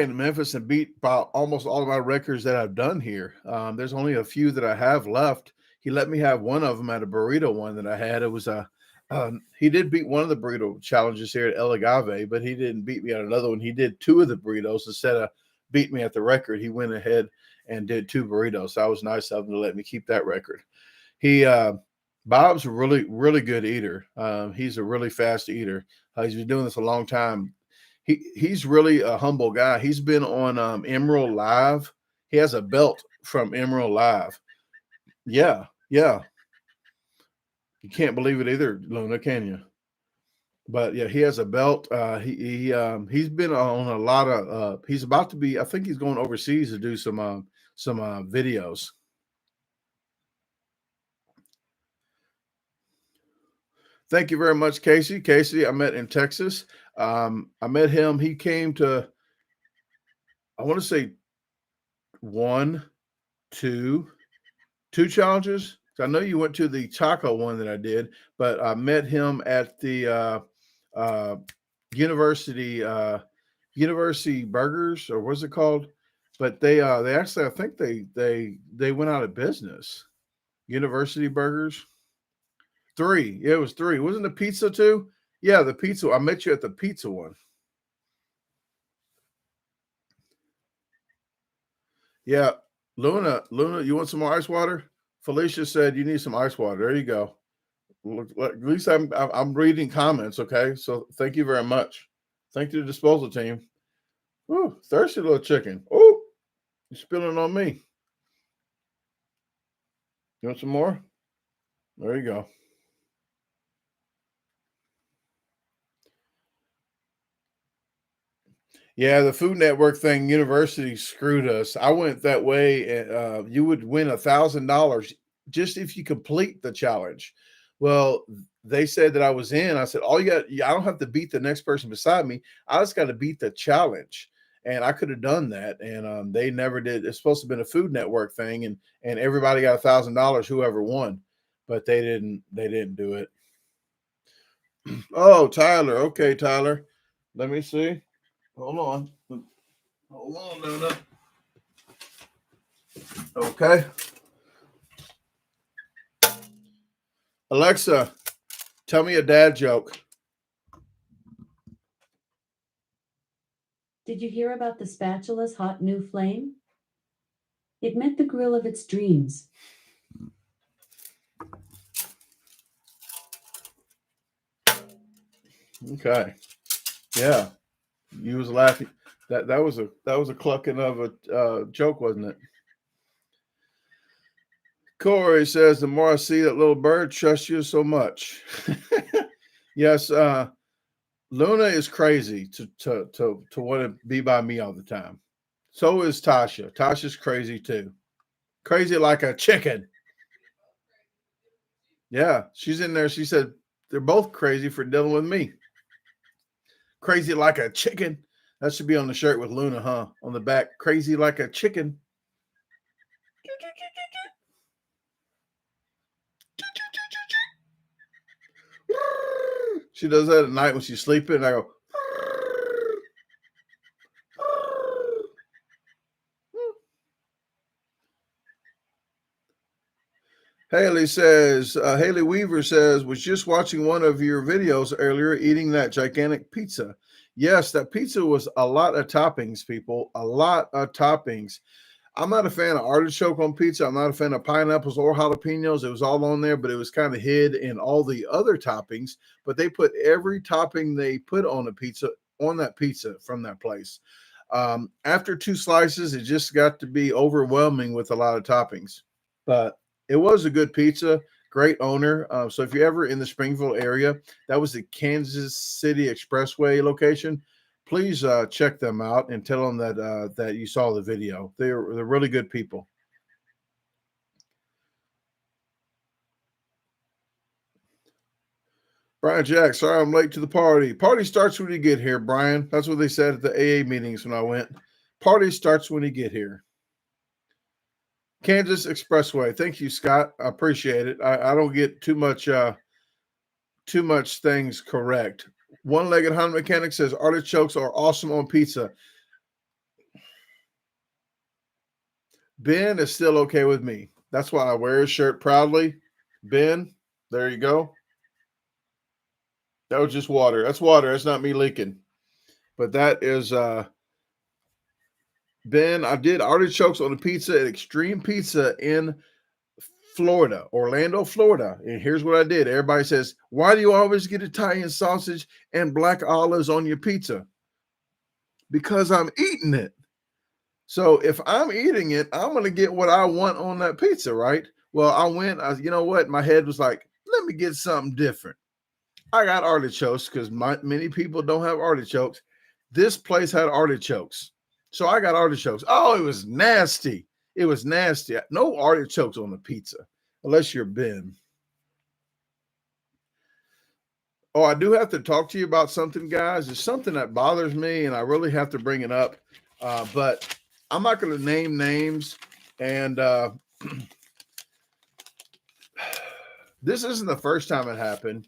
[SPEAKER 1] to Memphis and beat about almost all of my records that I've done here. There's only a few that I have left. He let me have one of them at a burrito one that I had. It was he did beat one of the burrito challenges here at El Agave, but he didn't beat me at another one. He did 2 of the burritos instead of beat me at the record. He went ahead and did 2 burritos. So that was nice of him to let me keep that record. Bob's a really, really good eater. He's a really fast eater. He's been doing this a long time. He's really a humble guy. He's been on Emerald Live. He has a belt from Emerald Live. Yeah. You can't believe it either, Luna, can you? But yeah, he has a belt. He's been on a lot of. He's about to be. I think he's going overseas to do some videos. Thank you very much, Casey. Casey, I met in Texas. I met him. He came to, I want to say 1, 2 challenges. So I know you went to the taco one that I did, but I met him at the University Burgers, or what's it called? But they actually, I think they went out of business. University Burgers. 3. Yeah, it was 3. Wasn't the pizza 2? Yeah, the pizza. I met you at the pizza one. Yeah, Luna, you want some more ice water? Felicia said you need some ice water. There you go. Look, at least I'm reading comments. Okay, so thank you very much. Thank you to the disposal team. Ooh, thirsty little chicken. Oh, you're spilling on me. You want some more? There you go. Yeah, the Food Network thing, university screwed us. I went that way, and you would win $1,000 just if you complete the challenge. Well, they said that I was in. I said, I don't have to beat the next person beside me. I just got to beat the challenge. And I could have done that. And they never did. It's supposed to have been a Food Network thing, and everybody got $1,000, whoever won. But they didn't do it. Oh, Tyler. Okay, Tyler. Let me see. Hold on, Luna. Okay. Alexa, tell me a dad joke.
[SPEAKER 3] Did you hear about the spatula's hot new flame? It met the grill of its dreams.
[SPEAKER 1] Okay. Yeah. You was laughing. That was a clucking of a joke, wasn't it? Corey says, the more I see that little bird, trust you so much. Yes, Luna is crazy to want to be by me all the time. So is Tasha. Tasha's crazy too. Crazy like a chicken. Yeah, she's in there. She said they're both crazy for dealing with me. Crazy like a chicken. That should be on the shirt with Luna, huh? On the back. Crazy like a chicken. She does that at night when she's sleeping. And I go. Haley Weaver says, was just watching one of your videos earlier, eating that gigantic pizza. Yes, that pizza was a lot of toppings, people. A lot of toppings. I'm not a fan of artichoke on pizza. I'm not a fan of pineapples or jalapenos. It was all on there, but it was kind of hid in all the other toppings. But they put every topping they put on a pizza on that pizza from that place. After 2 slices, it just got to be overwhelming with a lot of toppings. But it was a good pizza. Great owner. So if you're ever in the Springville area, that was the Kansas City Expressway location. Please check them out and tell them that that you saw the video. They're really good people. Brian Jack, sorry I'm late to the party. Party starts when you get here, Brian. That's what they said at the AA meetings when I went. Party starts when you get here. Kansas Expressway. Thank you, Scott. I appreciate it. I don't get too much things correct. One-legged Honda mechanic says artichokes are awesome on pizza. Ben is still okay with me. That's why I wear his shirt proudly. Ben, there you go. That was just water. That's water. That's not me leaking. But that is Ben. I did artichokes on a pizza at Extreme Pizza in Florida, Orlando, Florida. And here's what I did. Everybody says, why do you always get Italian sausage and black olives on your pizza? Because I'm eating it. So if I'm eating it, I'm going to get what I want on that pizza, right? Well, you know what? My head was like, let me get something different. I got artichokes because many people don't have artichokes. This place had artichokes. So I got artichokes. Oh, it was nasty. It was nasty. No artichokes on the pizza, unless you're Ben. Oh, I do have to talk to you about something, guys. It's something that bothers me, and I really have to bring it up. But I'm not going to name names. And this isn't the first time it happened.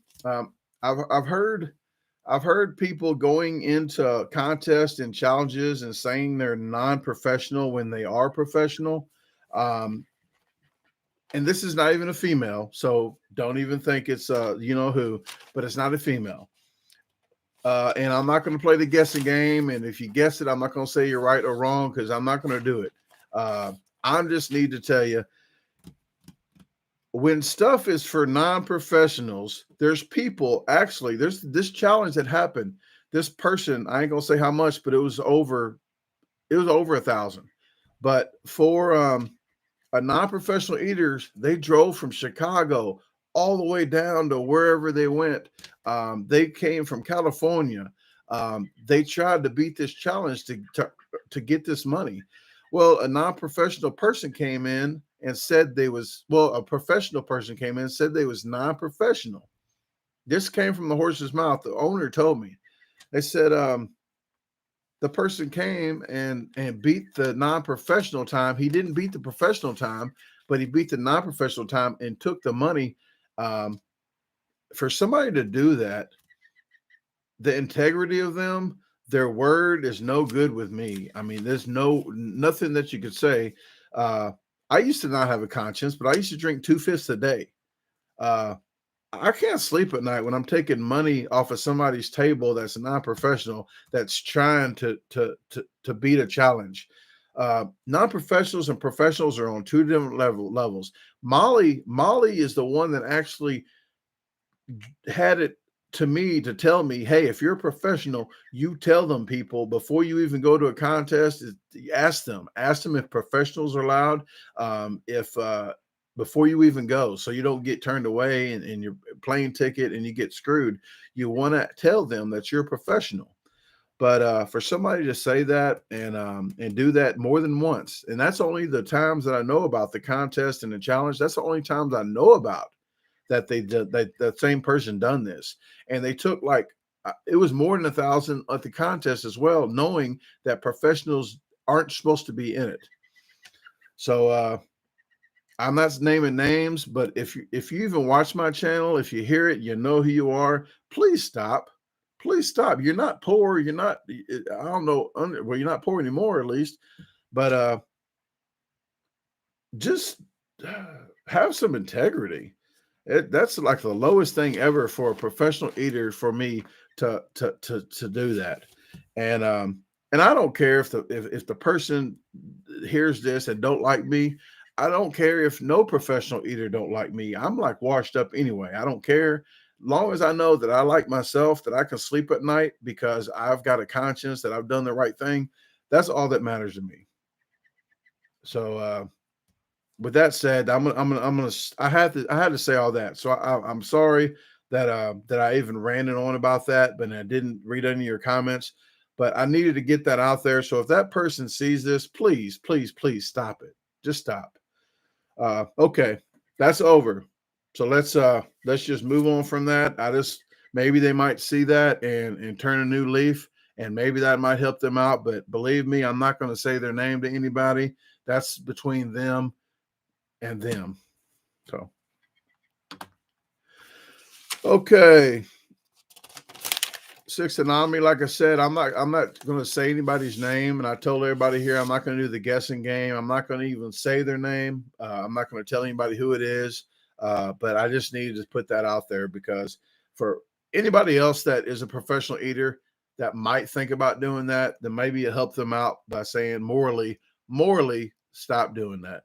[SPEAKER 1] I've heard people going into contests and challenges and saying they're non-professional when they are professional. And this is not even a female, so don't even think it's you know who, but it's not a female. And I'm not going to play the guessing game. And if you guess it, I'm not going to say you're right or wrong because I'm not going to do it. I just need to tell you, when stuff is for non-professionals, there's people actually, there's this challenge that happened. This person, I ain't gonna say how much, but it was over 1,000. But for a non-professional eaters, they drove from Chicago all the way down to wherever they went. They came from California. They tried to beat this challenge to get this money. Well, a non-professional person came in and said a professional person came in and said they was non-professional. This came from the horse's mouth. The owner told me. They said the person came and beat the non-professional time. He didn't beat the professional time, but he beat the non-professional time and took the money. For somebody to do that, the integrity of them, their word is no good with me. I mean, there's nothing that you could say. I used to not have a conscience, but I used to drink 2/5 a day. I can't sleep at night when I'm taking money off of somebody's table that's a non-professional that's trying to beat a challenge. Non-professionals and professionals are on two different levels. Molly is the one that actually had it to me to tell me, hey, if you're a professional, you tell them people before you even go to a contest, ask them if professionals are allowed, before you even go, so you don't get turned away and your plane ticket and you get screwed. You want to tell them that you're a professional. But for somebody to say that and do that more than once, and that's only the times that I know about the contest and the challenge. That's the only times I know about that they did that same person done this. And they took it was more than 1,000 at the contest as well, knowing that professionals aren't supposed to be in it. So I'm not naming names, but if you even watch my channel, if you hear it, you know who you are. Please stop. Please stop. You're not poor. You're not. I don't know. Well, you're not poor anymore, at least. But just have some integrity. That's like the lowest thing ever for a professional eater for me to do that. And And I don't care if the person hears this and don't like me. I don't care if no professional eater don't like me. I'm like washed up anyway. I don't care. Long as I know that I like myself, that I can sleep at night because I've got a conscience that I've done the right thing. That's all that matters to me. So with that said, I had to say all that. So I'm sorry that I even ranted on about that, but I didn't read any of your comments. But I needed to get that out there. So if that person sees this, please, please, please stop it. Just stop. Okay, that's over. So let's just move on from that. Maybe they might see that and turn a new leaf, and maybe that might help them out. But believe me, I'm not going to say their name to anybody. That's between them and them. So okay. Sixth Anomaly, like I said, I'm not going to say anybody's name, and I told everybody here I'm not going to do the guessing game. I'm not going to even say their name. I'm not going to tell anybody who it is, but I just needed to put that out there because for anybody else that is a professional eater that might think about doing that, then maybe it helped them out by saying morally stop doing that.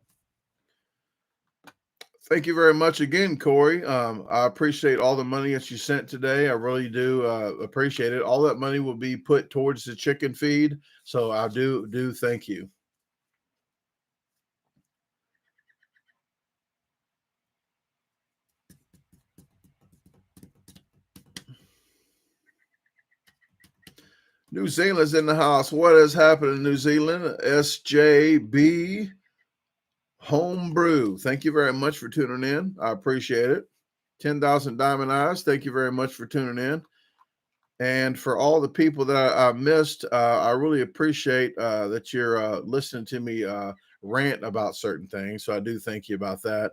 [SPEAKER 1] Thank you very much again, Corey. I appreciate all the money that you sent today. I really do appreciate it. All that money will be put towards the chicken feed. So I do thank you. New Zealand's in the house. What has happened in New Zealand? SJB Homebrew. Thank you very much for tuning in. I appreciate it. 10,000 Diamond Eyes. Thank you very much for tuning in. And for all the people that I missed, I really appreciate that you're listening to me rant about certain things. So I do thank you about that.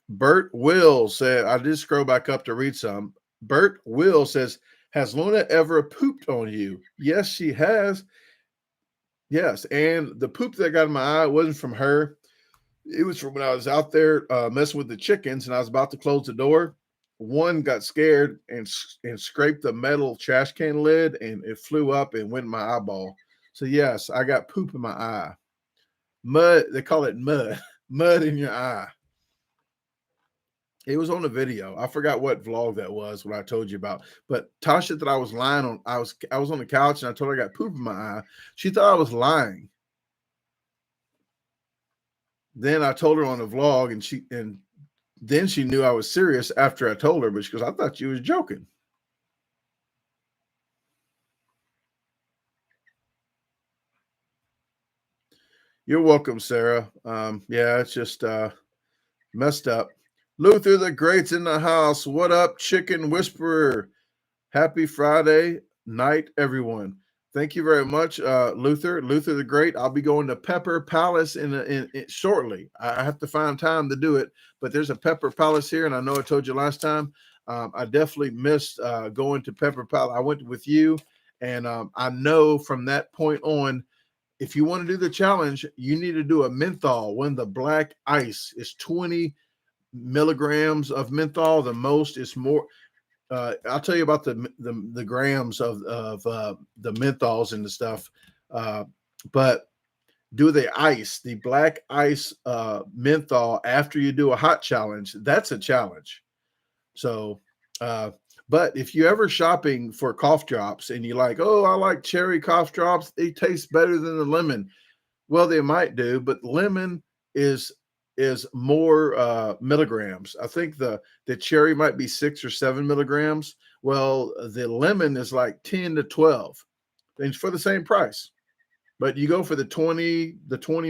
[SPEAKER 1] Bert Will said, I did scroll back up to read some. Bert Will says, has Luna ever pooped on you? Yes, she has. Yes. And the poop that got in my eye wasn't from her. It was from when I was out there messing with the chickens and I was about to close the door. One got scared and scraped the metal trash can lid and it flew up and went in my eyeball. So yes, I got poop in my eye. Mud, they call it mud. Mud in your eye. It was on the video. I forgot what vlog that was what I told you about. But Tasha that I was lying on, I was on the couch and I told her I got poop in my eye. She thought I was lying. Then I told her on the vlog and then she knew I was serious after I told her, but she goes, I thought you was joking. You're welcome, Sarah. Yeah, it's just messed up. Luther the Great's in the house. What up, Chicken Whisperer? Happy Friday night, everyone. Thank you very much, Luther. Luther the Great. I'll be going to Pepper Palace in shortly. I have to find time to do it, but there's a Pepper Palace here, and I know I told you last time. I definitely missed going to Pepper Palace. I went with you, and I know from that point on, if you want to do the challenge, you need to do a menthol. When the black ice is 20 milligrams of menthol, the most is more. I'll tell you about the grams of the menthols and the stuff, but do the black ice menthol after you do a hot challenge. That's a challenge. So, but if you're ever shopping for cough drops and you're like, oh, I like cherry cough drops, they taste better than the lemon. Well, they might do, but lemon is more milligrams. I think the cherry might be 6 or 7 milligrams. Well, the lemon is like 10 to 12, and for the same price. But you go for the 20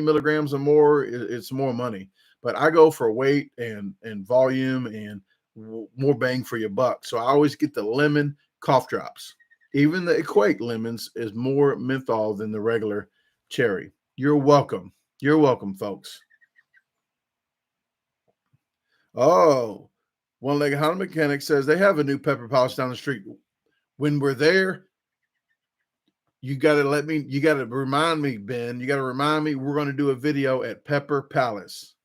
[SPEAKER 1] milligrams or more, it's more money. But I go for weight and volume and more bang for your buck. So I always get the lemon cough drops. Even the Equate lemons is more menthol than the regular cherry. You're welcome. You're welcome, folks. Oh, one-legged Honda mechanic says they have a new Pepper Palace down the street. When we're there, you got to remind me, Ben. You got to remind me we're going to do a video at Pepper Palace.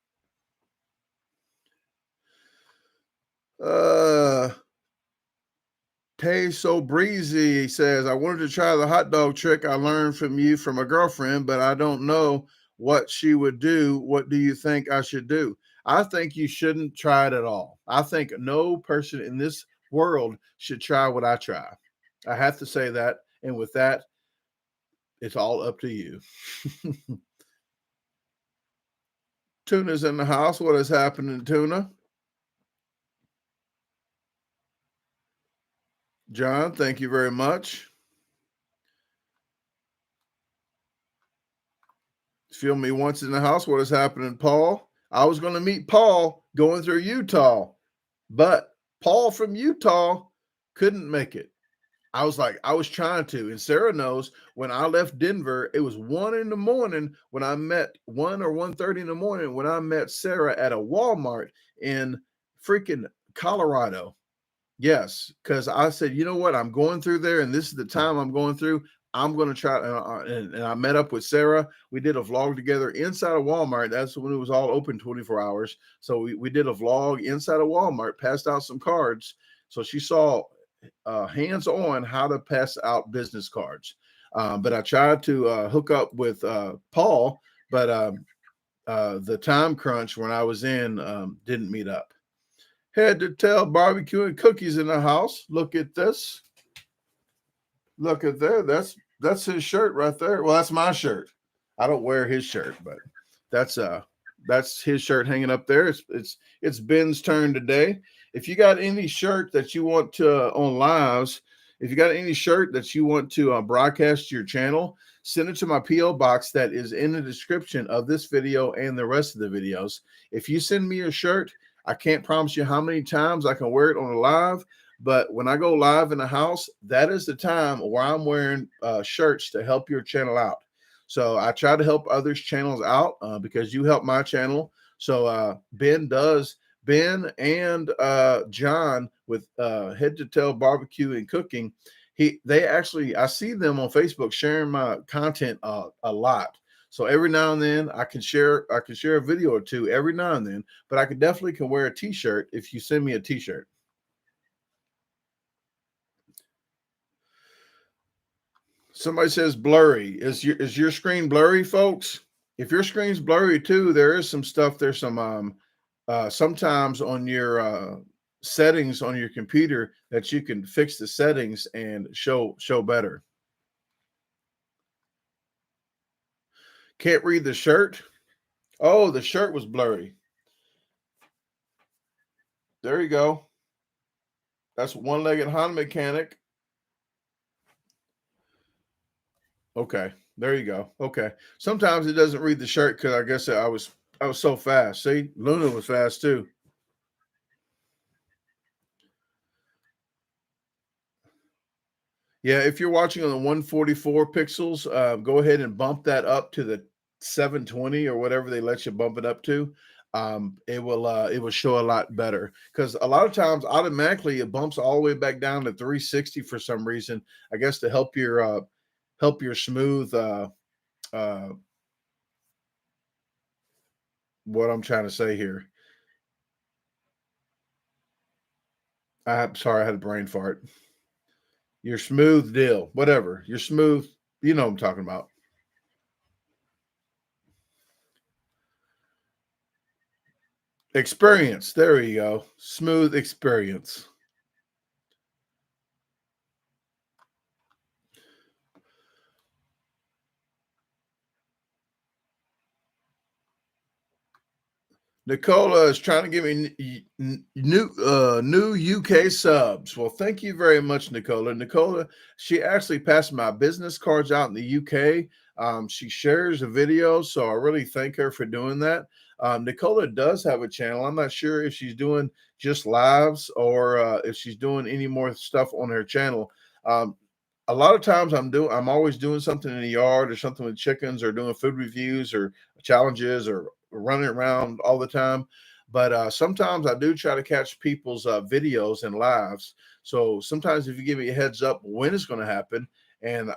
[SPEAKER 1] Hey, so breezy, he says, I wanted to try the hot dog trick I learned from you from a girlfriend, but I don't know what she would do. What do you think I should do? I think you shouldn't try it at all. I think no person in this world should try what I try. I have to say that. And with that, it's all up to you. Tuna's in the house. What is happening, Tuna? John, thank you very much. Feel me once in the house. What is happening, Paul? I was going to meet Paul going through Utah, but Paul from Utah couldn't make it. I was trying to, and Sarah knows when I left Denver, it was 1 in the morning when I met 1 or 1:30 in the morning when I met Sarah at a Walmart in freaking Colorado. Yes, because I said, you know what, I'm going through there, and this is the time I'm going through. I'm going to try, and I met up with Sarah. We did a vlog together inside of Walmart. That's when it was all open 24 hours. So we did a vlog inside of Walmart, passed out some cards. So she saw hands-on how to pass out business cards. But I tried to hook up with Paul, but the time crunch when I was in didn't meet up. Head to Tail Barbecue and Cookies in the house. Look at this. Look at there. That's his shirt right there. Well, that's my shirt. I don't wear his shirt, but that's his shirt hanging up there. It's Ben's turn today. If you got any shirt that you want to on lives, if you got any shirt that you want to broadcast to your channel, send it to my P.O. box that is in the description of this video and the rest of the videos. If you send me a shirt, I can't promise you how many times I can wear it on a live, but when I go live in the house, that is the time where I'm wearing shirts to help your channel out. So I try to help others' channels out because you help my channel. So Ben and John with Head to Tail Barbecue and Cooking. I see them on Facebook sharing my content a lot. So every now and then I can share a video or two every now and then, but I definitely can wear a t-shirt if you send me a t-shirt. Somebody says blurry. Is your screen blurry, folks? If your screen's blurry too, there is some stuff. There's some sometimes on your settings on your computer that you can fix the settings and show better. Can't read the shirt. Oh, the shirt was blurry. There you go. That's One-Legged Honda Mechanic. Okay, there you go. Okay. Sometimes it doesn't read the shirt because I guess I was so fast. See, Luna was fast too. Yeah, if you're watching on the 144 pixels, go ahead and bump that up to the 720 or whatever they let you bump it up to. It will show a lot better because a lot of times automatically it bumps all the way back down to 360 for some reason. I guess to help your smooth what I'm trying to say here. I'm sorry, I had a brain fart. Your smooth deal, whatever. You're smooth. You know what I'm talking about. Experience. There you go. Smooth experience. Nicola is trying to give me new UK subs. Well, thank you very much, Nicola. Nicola, she actually passed my business cards out in the UK. She shares a video, so I really thank her for doing that. Nicola does have a channel. I'm not sure if she's doing just lives or if she's doing any more stuff on her channel. A lot of times I'm always doing something in the yard or something with chickens or doing food reviews or challenges or running around all the time. But sometimes I do try to catch people's videos and lives. So sometimes if you give me a heads up when it's going to happen and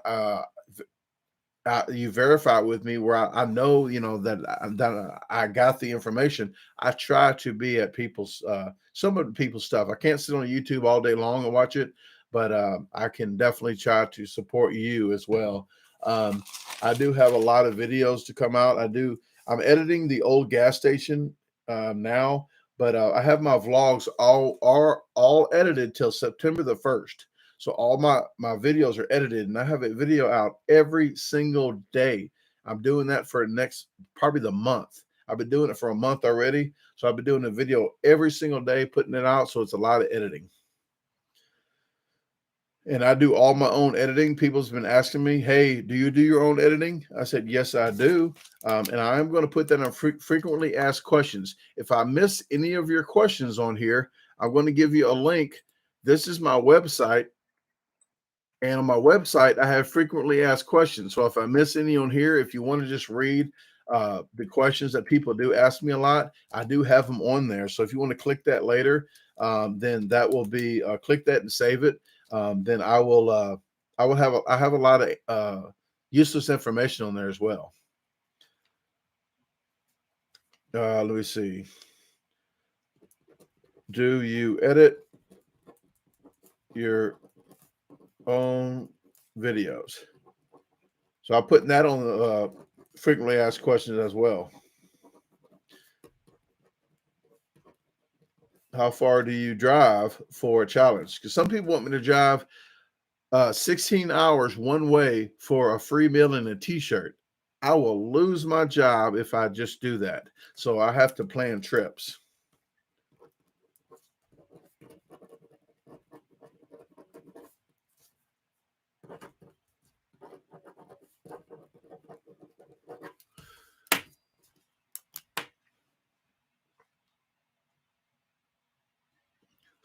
[SPEAKER 1] you verify with me where I know, that I got the information, I try to be at people's, some of the people's stuff. I can't sit on YouTube all day long and watch it, but I can definitely try to support you as well. I do have a lot of videos to come out. I'm editing the old gas station now, but I have my vlogs all edited till September the 1st. So all my videos are edited, and I have a video out every single day. I'm doing that for probably the month. I've been doing it for a month already. So I've been doing a video every single day, putting it out. So it's a lot of editing. And I do all my own editing. People's been asking me, hey, do you do your own editing? I said, yes, I do. And I'm going to put that on frequently asked questions. If I miss any of your questions on here, I'm going to give you a link. This is my website. And on my website, I have frequently asked questions. So if I miss any on here, if you want to just read the questions that people do ask me a lot, I do have them on there. So if you want to click that later, then that will be, click that and save it. Then I have a lot of useless information on there as well. Let me see. Do you edit your own videos? So I'm putting that on the frequently asked questions as well. How far do you drive for a challenge? Because some people want me to drive 16 hours one way for a free meal and a t-shirt. I will lose my job if I just do that. So I have to plan trips.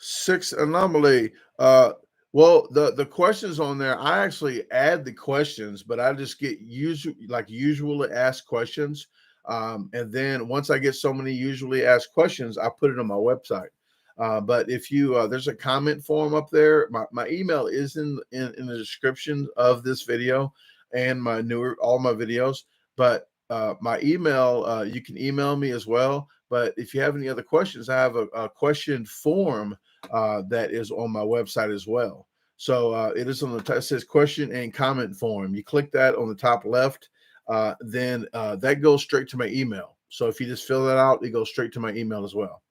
[SPEAKER 1] Six anomaly. Well, the questions on there, I actually add the questions, but I just get usually asked questions. And then once I get so many usually asked questions, I put it on my website. But if you there's a comment form up there. My email is in the description of this video and all my videos. But my email, you can email me as well. But if you have any other questions, I have a question form that is on my website as well. So it is on it says question and comment form. You click that on the top left, then that goes straight to my email. So if you just fill that out, it goes straight to my email as well.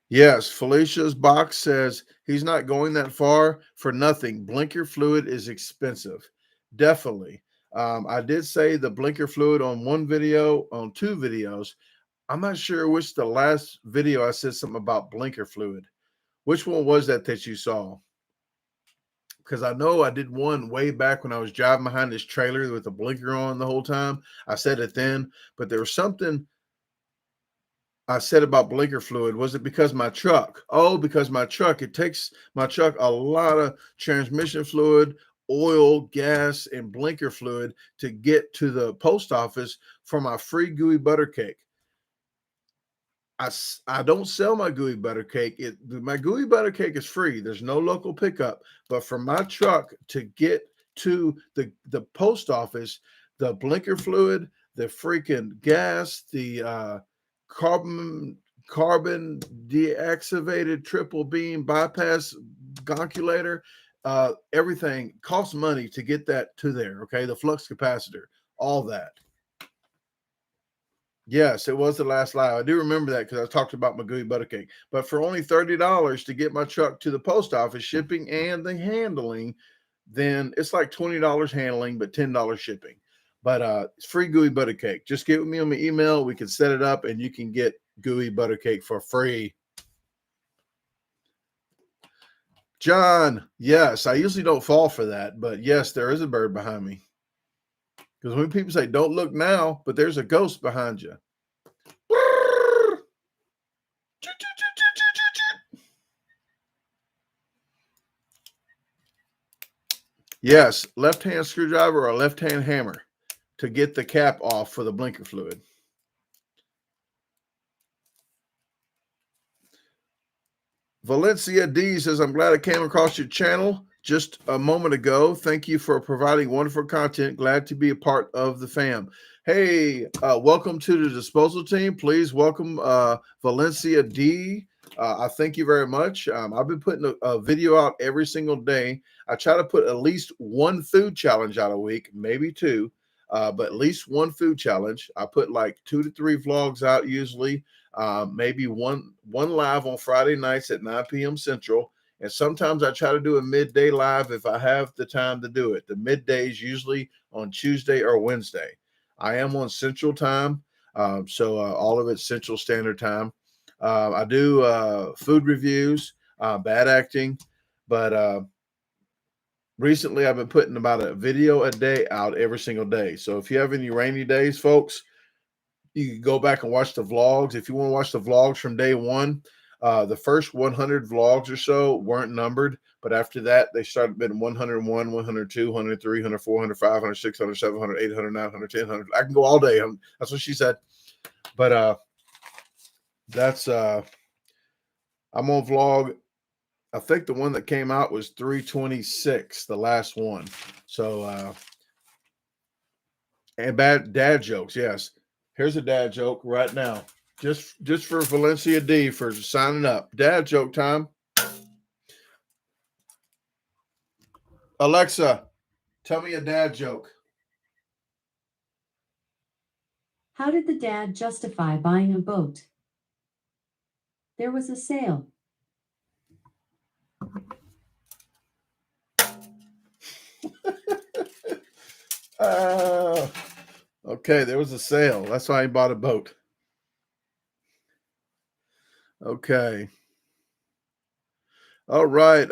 [SPEAKER 1] Yes, Felicia's box says he's not going that far for nothing. Blinker fluid is expensive. Definitely. I did say the blinker fluid on two videos. I'm not sure which the last video I said something about blinker fluid. Which one was that you saw? Because I know I did one way back when I was driving behind this trailer with the blinker on the whole time. I said it then, but there was something I said about blinker fluid. Was it because my truck? Oh, because my truck, it takes my truck a lot of transmission fluid, oil, gas, and blinker fluid to get to the post office for my free gooey butter cake. I don't sell my gooey butter cake. My gooey butter cake is free. There's no local pickup. But for my truck to get to the post office, the blinker fluid, the freaking gas, the carbon deactivated triple beam bypass gonculator, everything costs money to get that to there. Okay, the flux capacitor, all that. Yes, it was the last live. I do remember that because I talked about my gooey butter cake. But for only $30 to get my truck to the post office, shipping and the handling, then it's like $20 handling, but $10 shipping. But it's free gooey butter cake. Just get with me on my email. We can set it up, and you can get gooey butter cake for free. John, yes, I usually don't fall for that, but yes, there is a bird behind me. Because when people say, don't look now, but there's a ghost behind you. Yes, left-hand screwdriver or left-hand hammer to get the cap off for the blinker fluid. Valencia D says, I'm glad I came across your channel just a moment ago. Thank you for providing wonderful content. Glad to be a part of the fam. Hey, welcome to the disposal team. Please welcome Valencia D. I thank you very much. I've been putting a video out every single day. I try to put at least one food challenge out a week, maybe two, but at least one food challenge. I put like 2 to 3 vlogs out usually, maybe one live on Friday nights at 9 p.m. Central. And sometimes I try to do a midday live if I have the time to do it. The middays usually on Tuesday or Wednesday. I am on Central Time, so all of it's Central Standard Time. I do food reviews, bad acting, but recently I've been putting about a video a day out every single day. So if you have any rainy days, folks, you can go back and watch the vlogs. If you want to watch the vlogs from day one, the first 100 vlogs or so weren't numbered, but after that, they started being 101, 102, 103, 104, 105, 106, 107, 108, 109, 110, 100. I can go all day. That's what she said. But that's I'm on vlog. I think the one that came out was 326, the last one. So and bad dad jokes. Yes. Here's a dad joke right now. Just for Valencia D for signing up. Dad joke time. Alexa, tell me a dad joke.
[SPEAKER 3] How did the dad justify buying a boat? There was a sale.
[SPEAKER 1] Okay, there was a sale. That's why he bought a boat. Okay. All right.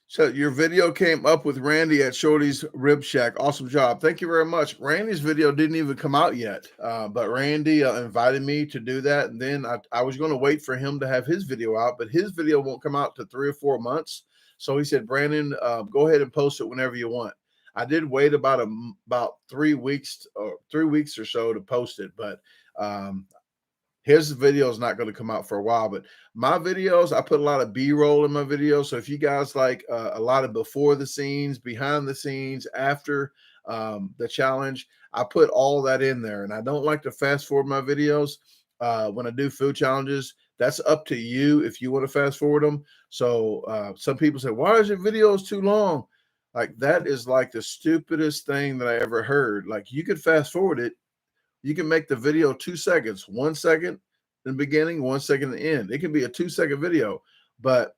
[SPEAKER 1] So your video came up with Randy at Shorty's Rib Shack. Awesome job. Thank you very much. Randy's video didn't even come out yet, but Randy invited me to do that. And then I was going to wait for him to have his video out, but his video won't come out to 3 or 4 months. So he said, Brandon, go ahead and post it whenever you want. I did wait about 3 weeks or so to post it, but his video is not going to come out for a while. But my videos, I put a lot of B-roll in my videos. So if you guys like a lot of before the scenes, behind the scenes, after the challenge, I put all that in there. And I don't like to fast forward my videos when I do food challenges. That's up to you if you want to fast forward them. So some people say, why is your videos too long? Like, that is like the stupidest thing that I ever heard. Like, you could fast forward it. You can make the video 2 seconds, 1 second in the beginning, 1 second in the end. It can be a 2-second video, but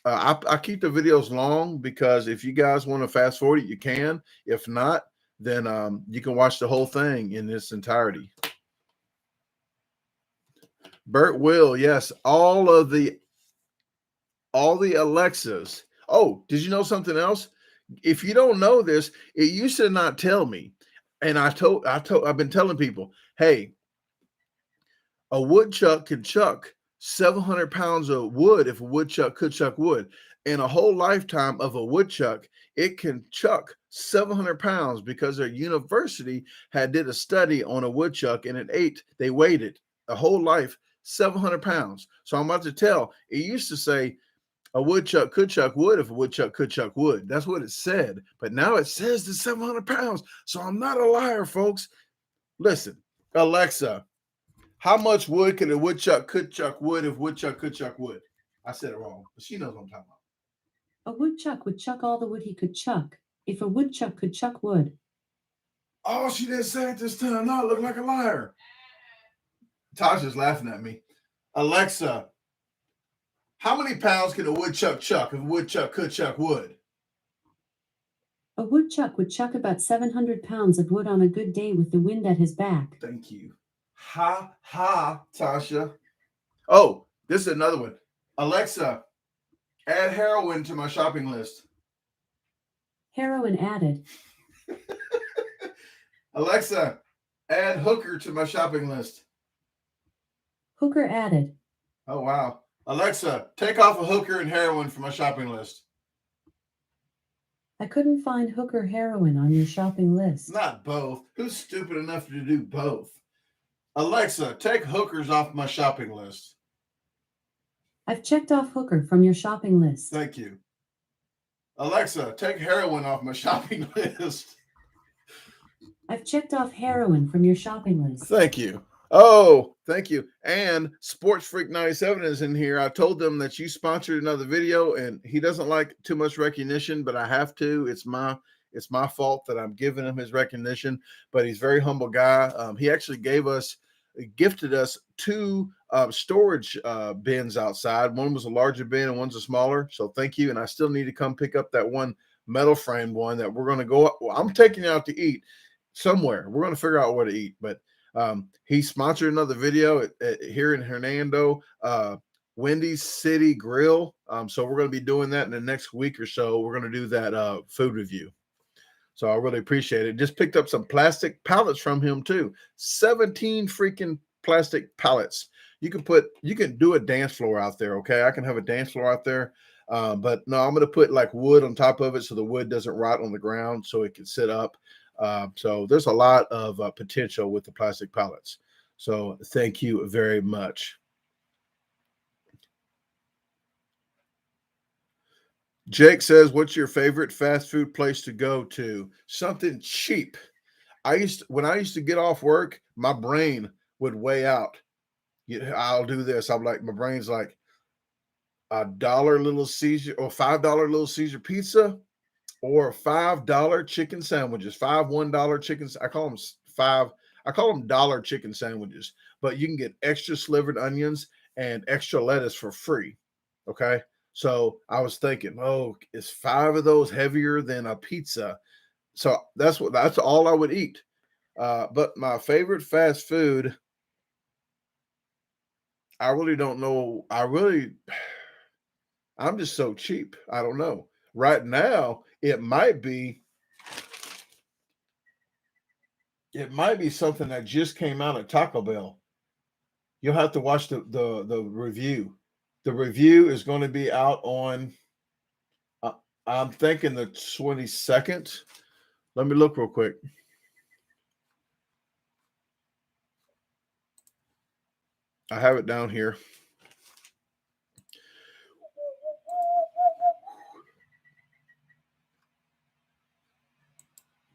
[SPEAKER 1] I keep the videos long because if you guys want to fast forward it, you can. If not, then you can watch the whole thing in its entirety. Bert will, yes, all the Alexas. Oh, did you know something else? If you don't know this, it used to not tell me. And I've been telling people, hey, a woodchuck can chuck 700 pounds of wood if a woodchuck could chuck wood. In a whole lifetime of a woodchuck, it can chuck 700 pounds because their university did a study on a woodchuck and they weighed it a whole life, 700 pounds. So I'm about to tell, it used to say, a woodchuck could chuck wood if a woodchuck could chuck wood. That's what it said. But now it says the 700 pounds. So I'm not a liar, folks. Listen, Alexa, how much wood can a woodchuck could chuck wood if woodchuck could chuck wood? I said it wrong, but she knows what I'm talking about.
[SPEAKER 3] A woodchuck would chuck all the wood he could chuck if a woodchuck could chuck wood.
[SPEAKER 1] Oh, she didn't say it this time. No, I look like a liar. Tasha's laughing at me. Alexa, how many pounds can a woodchuck chuck if a woodchuck could chuck wood?
[SPEAKER 3] A woodchuck would chuck about 700 pounds of wood on a good day with the wind at his back.
[SPEAKER 1] Thank you. Ha, ha, Tasha. Oh, this is another one. Alexa, add heroin to my shopping list.
[SPEAKER 3] Heroin added.
[SPEAKER 1] Alexa, add hooker to my shopping list.
[SPEAKER 3] Hooker added.
[SPEAKER 1] Oh, wow. Alexa, take off a hooker and heroin from my shopping list.
[SPEAKER 3] I couldn't find hooker heroin on your shopping list.
[SPEAKER 1] Not both. Who's stupid enough to do both? Alexa, take hookers off my shopping list.
[SPEAKER 3] I've checked off hooker from your shopping list.
[SPEAKER 1] Thank you. Alexa, take heroin off my shopping list.
[SPEAKER 3] I've checked off heroin from your shopping list.
[SPEAKER 1] Thank you. Oh, thank you. And Sports Freak 97 is in here. I told them that you sponsored another video, and he doesn't like too much recognition, but I have to. It's my fault that I'm giving him his recognition. But he's a very humble guy. He actually gifted us two storage bins outside. One was a larger bin and one's a smaller. So thank you. And I still need to come pick up that one metal framed one that we're going to go. Well, I'm taking you out to eat somewhere. We're going to figure out where to eat, but he sponsored another video here in Hernando, Wendy's City Grill. So we're going to be doing that in the next week or so. We're going to do that food review. So I really appreciate it. Just picked up some plastic pallets from him too. 17 freaking plastic pallets. You can do a dance floor out there. Okay. I can have a dance floor out there. But no, I'm going to put like wood on top of it so the wood doesn't rot on the ground so it can sit up. So there's a lot of potential with the plastic pallets. So thank you very much. Jake says, what's your favorite fast food place to go to? Something cheap. When I used to get off work, my brain would weigh out. I'll do this. I'm like, my brain's like $1 Little Caesar or $5 Little Caesar pizza or $5 chicken sandwiches. $1 chickens. I call them dollar chicken sandwiches, but you can get extra slivered onions and extra lettuce for free. Okay. So I was thinking, oh, is 5 of those heavier than a pizza? So that's all I would eat. But my favorite fast food, I really don't know. I'm just so cheap. I don't know. Right now, it might be something that just came out at Taco Bell. You'll have to watch the review. The review is going to be out on, I'm thinking the 22nd. Let me look real quick. I have it down here.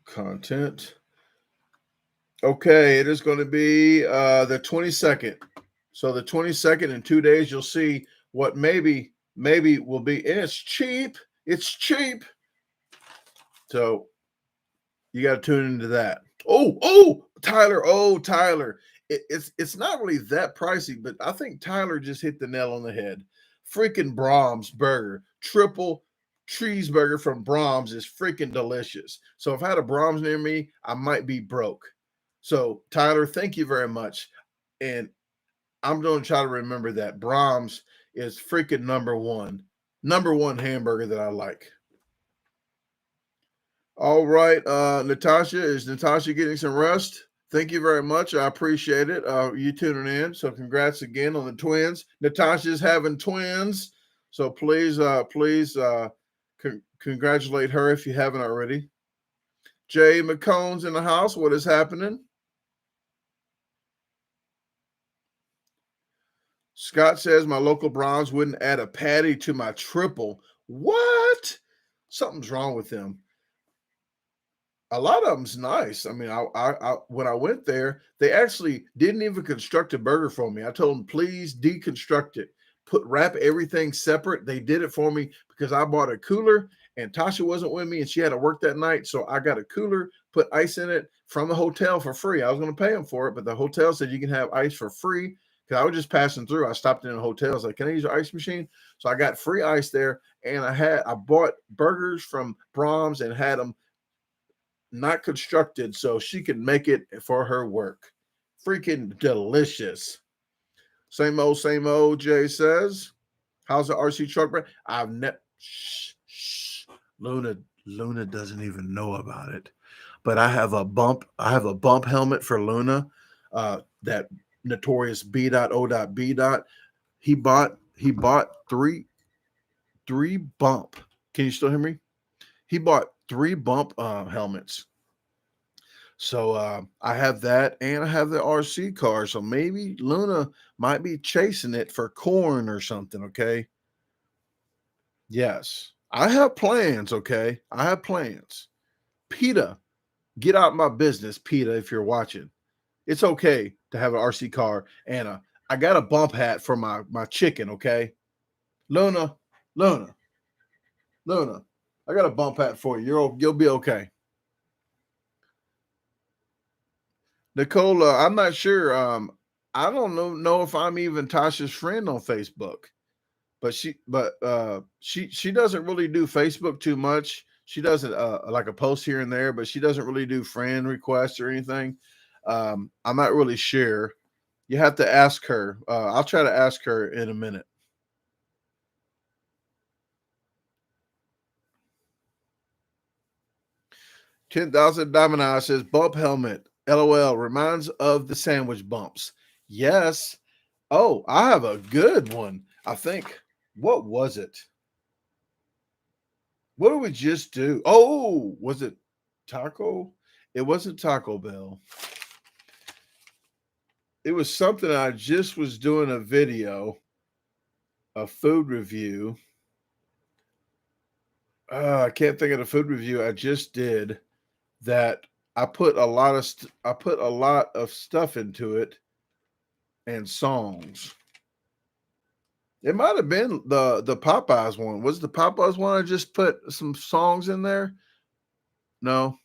[SPEAKER 1] Content. Okay, it is going to be the 22nd. So the 22nd, in 2 days, you'll see what maybe will be, and it's cheap. It's cheap. So you got to tune into that. Oh, Tyler. It's not really that pricey, but I think Tyler just hit the nail on the head. Freaking Brahms burger, triple cheeseburger from Brahms is freaking delicious. So if I had a Brahms near me, I might be broke. So Tyler, thank you very much. And I'm going to try to remember that Brahms is freaking number one hamburger that I like. All right, Natasha, is Natasha getting some rest? Thank you very much. I appreciate it. You tuning in. So congrats again on the twins. Natasha's having twins. So please congratulate her if you haven't already. Jay McCone's in the house. What is happening? Scott says my local Browns wouldn't add a patty to my triple. What? Something's wrong with them. A lot of them's nice. I mean, I when I went there, they actually didn't even construct a burger for me. I told them, please deconstruct it. Wrap everything separate. They did it for me because I bought a cooler and Tasha wasn't with me and she had to work that night. So I got a cooler, put ice in it from the hotel for free. I was going to pay them for it, but the hotel said you can have ice for free. Because I was just passing through. I stopped in a hotel. I was like, can I use your ice machine? So I got free ice there. And I bought burgers from Brahms and had them not constructed so she could make it for her work. Freaking delicious. Same old, Jay says. How's the RC truck brand? I've never. Luna doesn't even know about it. But I have a bump helmet for Luna. That notorious B.O.B. He bought three bump. Can you still hear me? He bought 3 bump helmets. So I have that, and I have the RC car. So maybe Luna might be chasing it for corn or something. Okay. Yes, I have plans. Okay, I have plans. PETA, get out my business, PETA, if you're watching. It's okay to have an RC car. And I got a bump hat for my chicken, okay? Luna, I got a bump hat for you. You'll be okay. Nicole, I'm not sure. I don't know if I'm even Tasha's friend on Facebook, but she doesn't really do Facebook too much. She does it like a post here and there, but she doesn't really do friend requests or anything. I'm not really sure. You have to ask her. I'll try to ask her in a minute. $10,000 Diamond Eye says bump helmet. LOL reminds of the sandwich bumps. Yes. Oh, I have a good one. I think. What was it? What did we just do? Oh, was it Taco? It wasn't Taco Bell. It was something I just was doing a video, a food review. I can't think of the food review I just did that I put a lot of stuff into it and songs. It might have been the Popeyes one. Was the Popeyes one I just put some songs in there? No.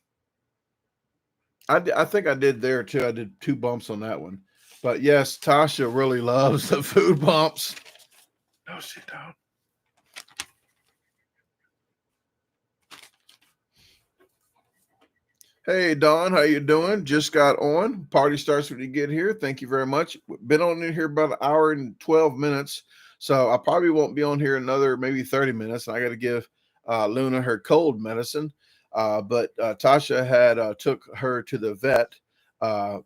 [SPEAKER 1] I think I did there too. I did 2 bumps on that one. But yes, Tasha really loves the food bumps. No, she don't. Hey, Don, how you doing? Just got on. Party starts when you get here. Thank you very much. Been on in here about an hour and 12 minutes. So I probably won't be on here another maybe 30 minutes. I got to give Luna her cold medicine. But Tasha had took her to the vet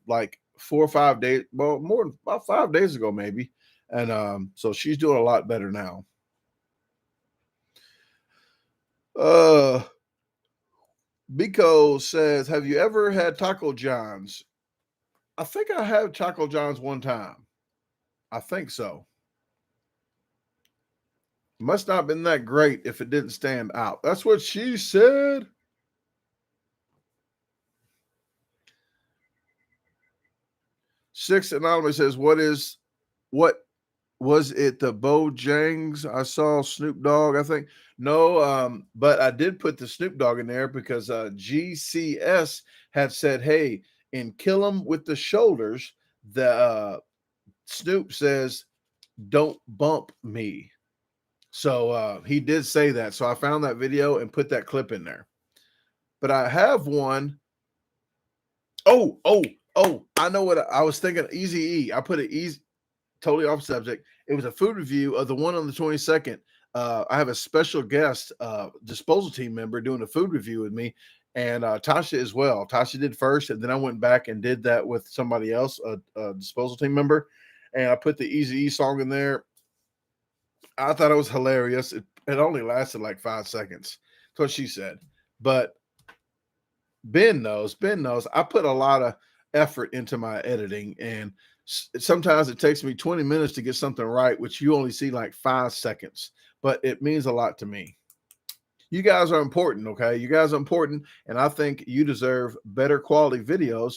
[SPEAKER 1] like 4 or 5 days, well, more than about 5 days ago, maybe. And so she's doing a lot better now. Biko says, have you ever had Taco John's? I think I had Taco John's one time. I think so. Must not have been that great if it didn't stand out. That's what she said. Six Anonymous says, what was it, the Bojangs? I saw Snoop Dogg, I think. No, but I did put the Snoop Dogg in there because GCS had said, hey, in Kill 'Em with the Shoulders, the Snoop says, don't bump me. So he did say that. So I found that video and put that clip in there. But I have one. Oh, I know what I was thinking. Easy E. I put it easy. Totally off subject. It was a food review of the one on the 22nd. I have a special guest, disposal team member, doing a food review with me, and Tasha as well. Tasha did first, and then I went back and did that with somebody else, a disposal team member, and I put the Easy E song in there. I thought it was hilarious. It only lasted like 5 seconds. That's what she said. But Ben knows. I put a lot of effort into my editing, and sometimes it takes me 20 minutes to get something right, which you only see like 5 seconds, but it means a lot to me. You guys are important, okay? You guys are important, and I think you deserve better quality videos,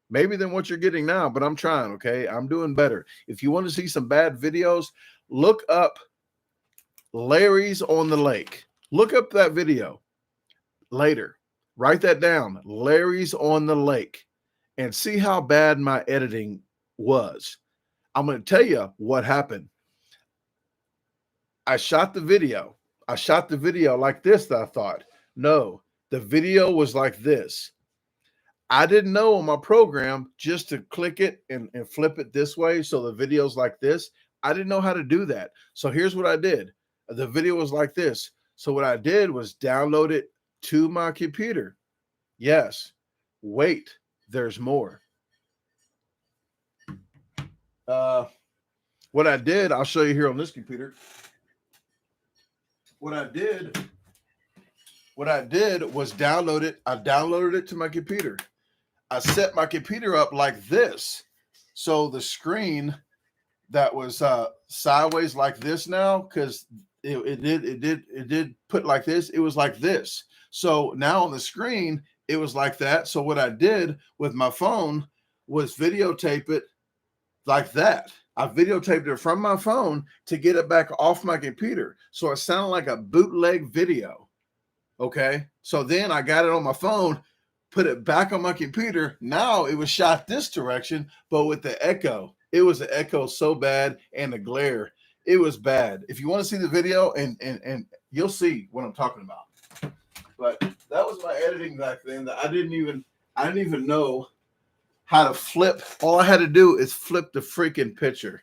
[SPEAKER 1] maybe than what you're getting now, but I'm trying, okay? I'm doing better. If you want to see some bad videos, look up Larry's on the Lake. Look up that video later. Write that down, Larry's on the Lake, and see how bad my editing was. I'm going to tell you what happened. I shot the video like this. I thought, no, the video was like this. I didn't know on my program just to click it and flip it this way. So the video's like this. I didn't know how to do that. So here's what I did. The video was like this. So what I did was download it to my computer. Yes. Wait, there's more. What I did, I'll show you here on this computer. What I did was download it. I downloaded it to my computer. I set my computer up like this. So the screen that was sideways like this now, because it did put like this. It was like this. So now on the screen, it was like that. So what I did with my phone was videotape it like that. I videotaped it from my phone to get it back off my computer. So it sounded like a bootleg video. Okay. So then I got it on my phone, put it back on my computer. Now it was shot this direction, but with the echo. It was the echo so bad and the glare. It was bad. If you want to see the video and you'll see what I'm talking about. But that was my editing back then that I didn't even know how to flip. All I had to do is flip the freaking picture.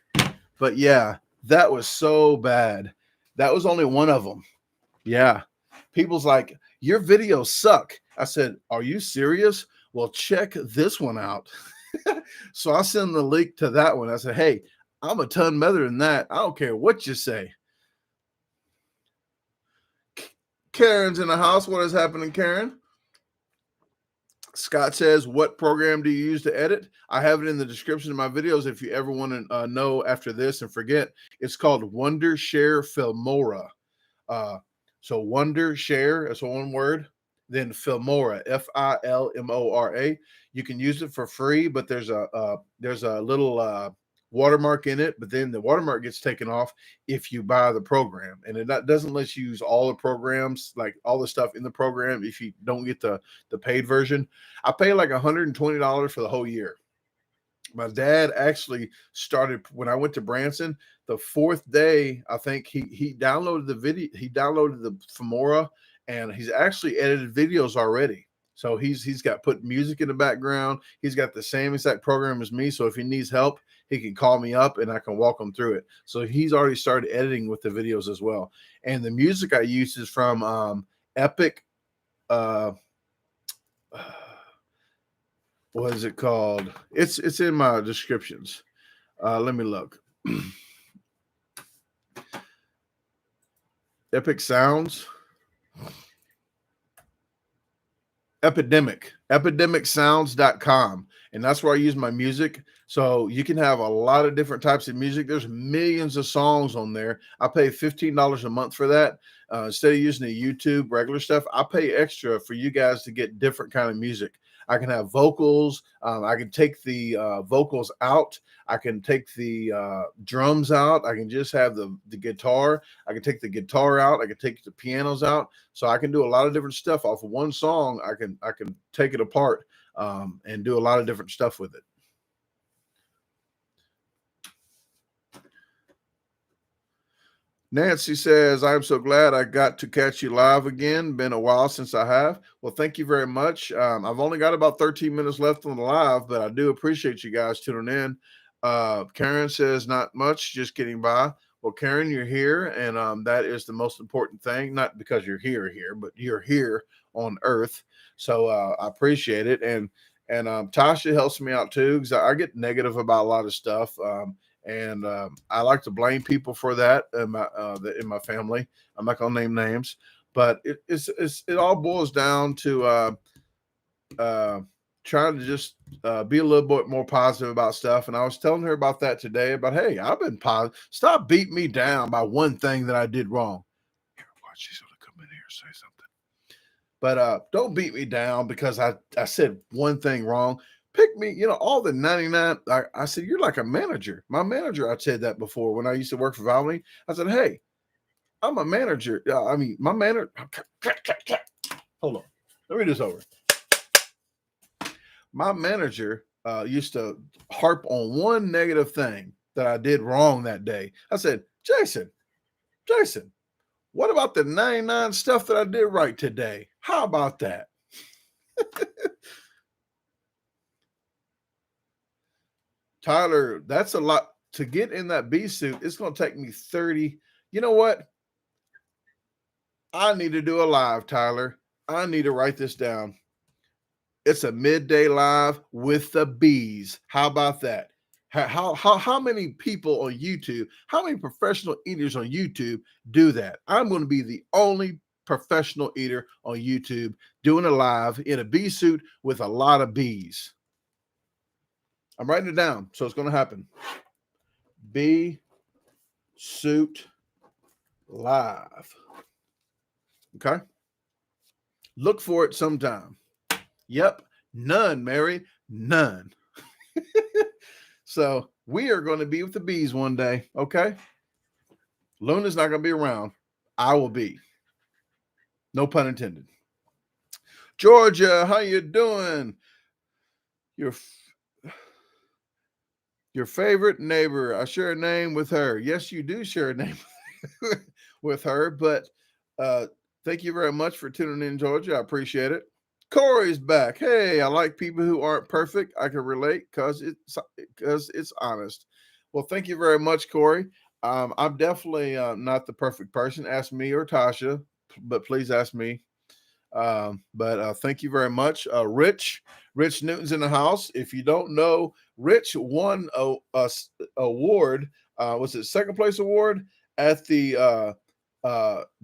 [SPEAKER 1] But yeah, that was so bad. That was only one of them. Yeah. People's like, your videos suck. I said, are you serious? Well, check this one out. So I send the link to that one. I said, hey, I'm a ton better than that. I don't care what you say. Karen's in the house. What is happening, Karen? Scott says, what program do you use to edit? I have it in the description of my videos if you ever want to know after this and forget. It's called Wondershare Filmora. So Wondershare, that's one word. Then Filmora, Filmora. You can use it for free, but there's a little watermark in it, but then the watermark gets taken off if you buy the program, and it doesn't let you use all the programs, like all the stuff in the program, if you don't get the paid version. I pay like $120 for the whole year. My dad actually started when I went to Branson. The fourth day, I think he downloaded the video. He downloaded the Filmora, and he's actually edited videos already. So he's got put music in the background. He's got the same exact program as me. So if he needs help, he can call me up and I can walk him through it. So he's already started editing with the videos as well. And the music I use is from Epic. What is it called? It's in my descriptions. Let me look. Epic Sounds. epidemicsounds.com, and that's where I use my music. So you can have a lot of different types of music. There's millions of songs on there. I pay $15 a month for that. Instead of using the YouTube regular stuff, I pay extra for you guys to get different kind of music. I can have vocals. I can take the vocals out. I can take the drums out. I can just have the guitar. I can take the guitar out. I can take the pianos out. So I can do a lot of different stuff off of one song. I can take it apart and do a lot of different stuff with it. Nancy says, I'm so glad I got to catch you live again. Been a while since I have. Well, thank you very much. I've only got about 13 minutes left on the live, but I do appreciate you guys tuning in. Karen says, not much, just getting by. Well, Karen, you're here, and that is the most important thing. Not because you're here, but you're here on Earth. So I appreciate it. And Tasha helps me out too, because I get negative about a lot of stuff. And I like to blame people for that in my family. I'm not gonna name names, but it all boils down to trying to just be a little bit more positive about stuff. And I was telling her about that today. About, hey, I've been positive. Stop beating me down by one thing that I did wrong. Here, watch, she's gonna come in here and say something. But don't beat me down because I said one thing wrong. Pick me, all the 99. I said, you're like a manager. My manager, I said that before when I used to work for Valvoline. I said, hey, I'm a manager. My manager. Hold on. Let me do this over. My manager used to harp on one negative thing that I did wrong that day. I said, Jason, what about the 99 stuff that I did right today? How about that? Tyler, that's a lot to get in that bee suit. It's going to take me 30. You know what? I need to do a live, Tyler. I need to write this down. It's a midday live with the bees. How about that? How many people on YouTube, how many professional eaters on YouTube do that? I'm going to be the only professional eater on YouTube doing a live in a bee suit with a lot of bees. I'm writing it down, so it's going to happen. Bee suit live. Okay? Look for it sometime. Yep. None, Mary. None. So we are going to be with the bees one day. Okay. Luna's not going to be around. I will be. No pun intended. Georgia, how you doing? Your favorite neighbor. I share a name with her. Yes, you do share a name with her, but thank you very much for tuning in, Georgia. I appreciate it. Corey's back. Hey, I like people who aren't perfect. I can relate because it's honest. Well, thank you very much, Corey. I'm definitely not the perfect person. Ask me or Tasha, but please ask me. But thank you very much. Rich Newton's in the house. If you don't know, Rich won a award. Was it second place award at the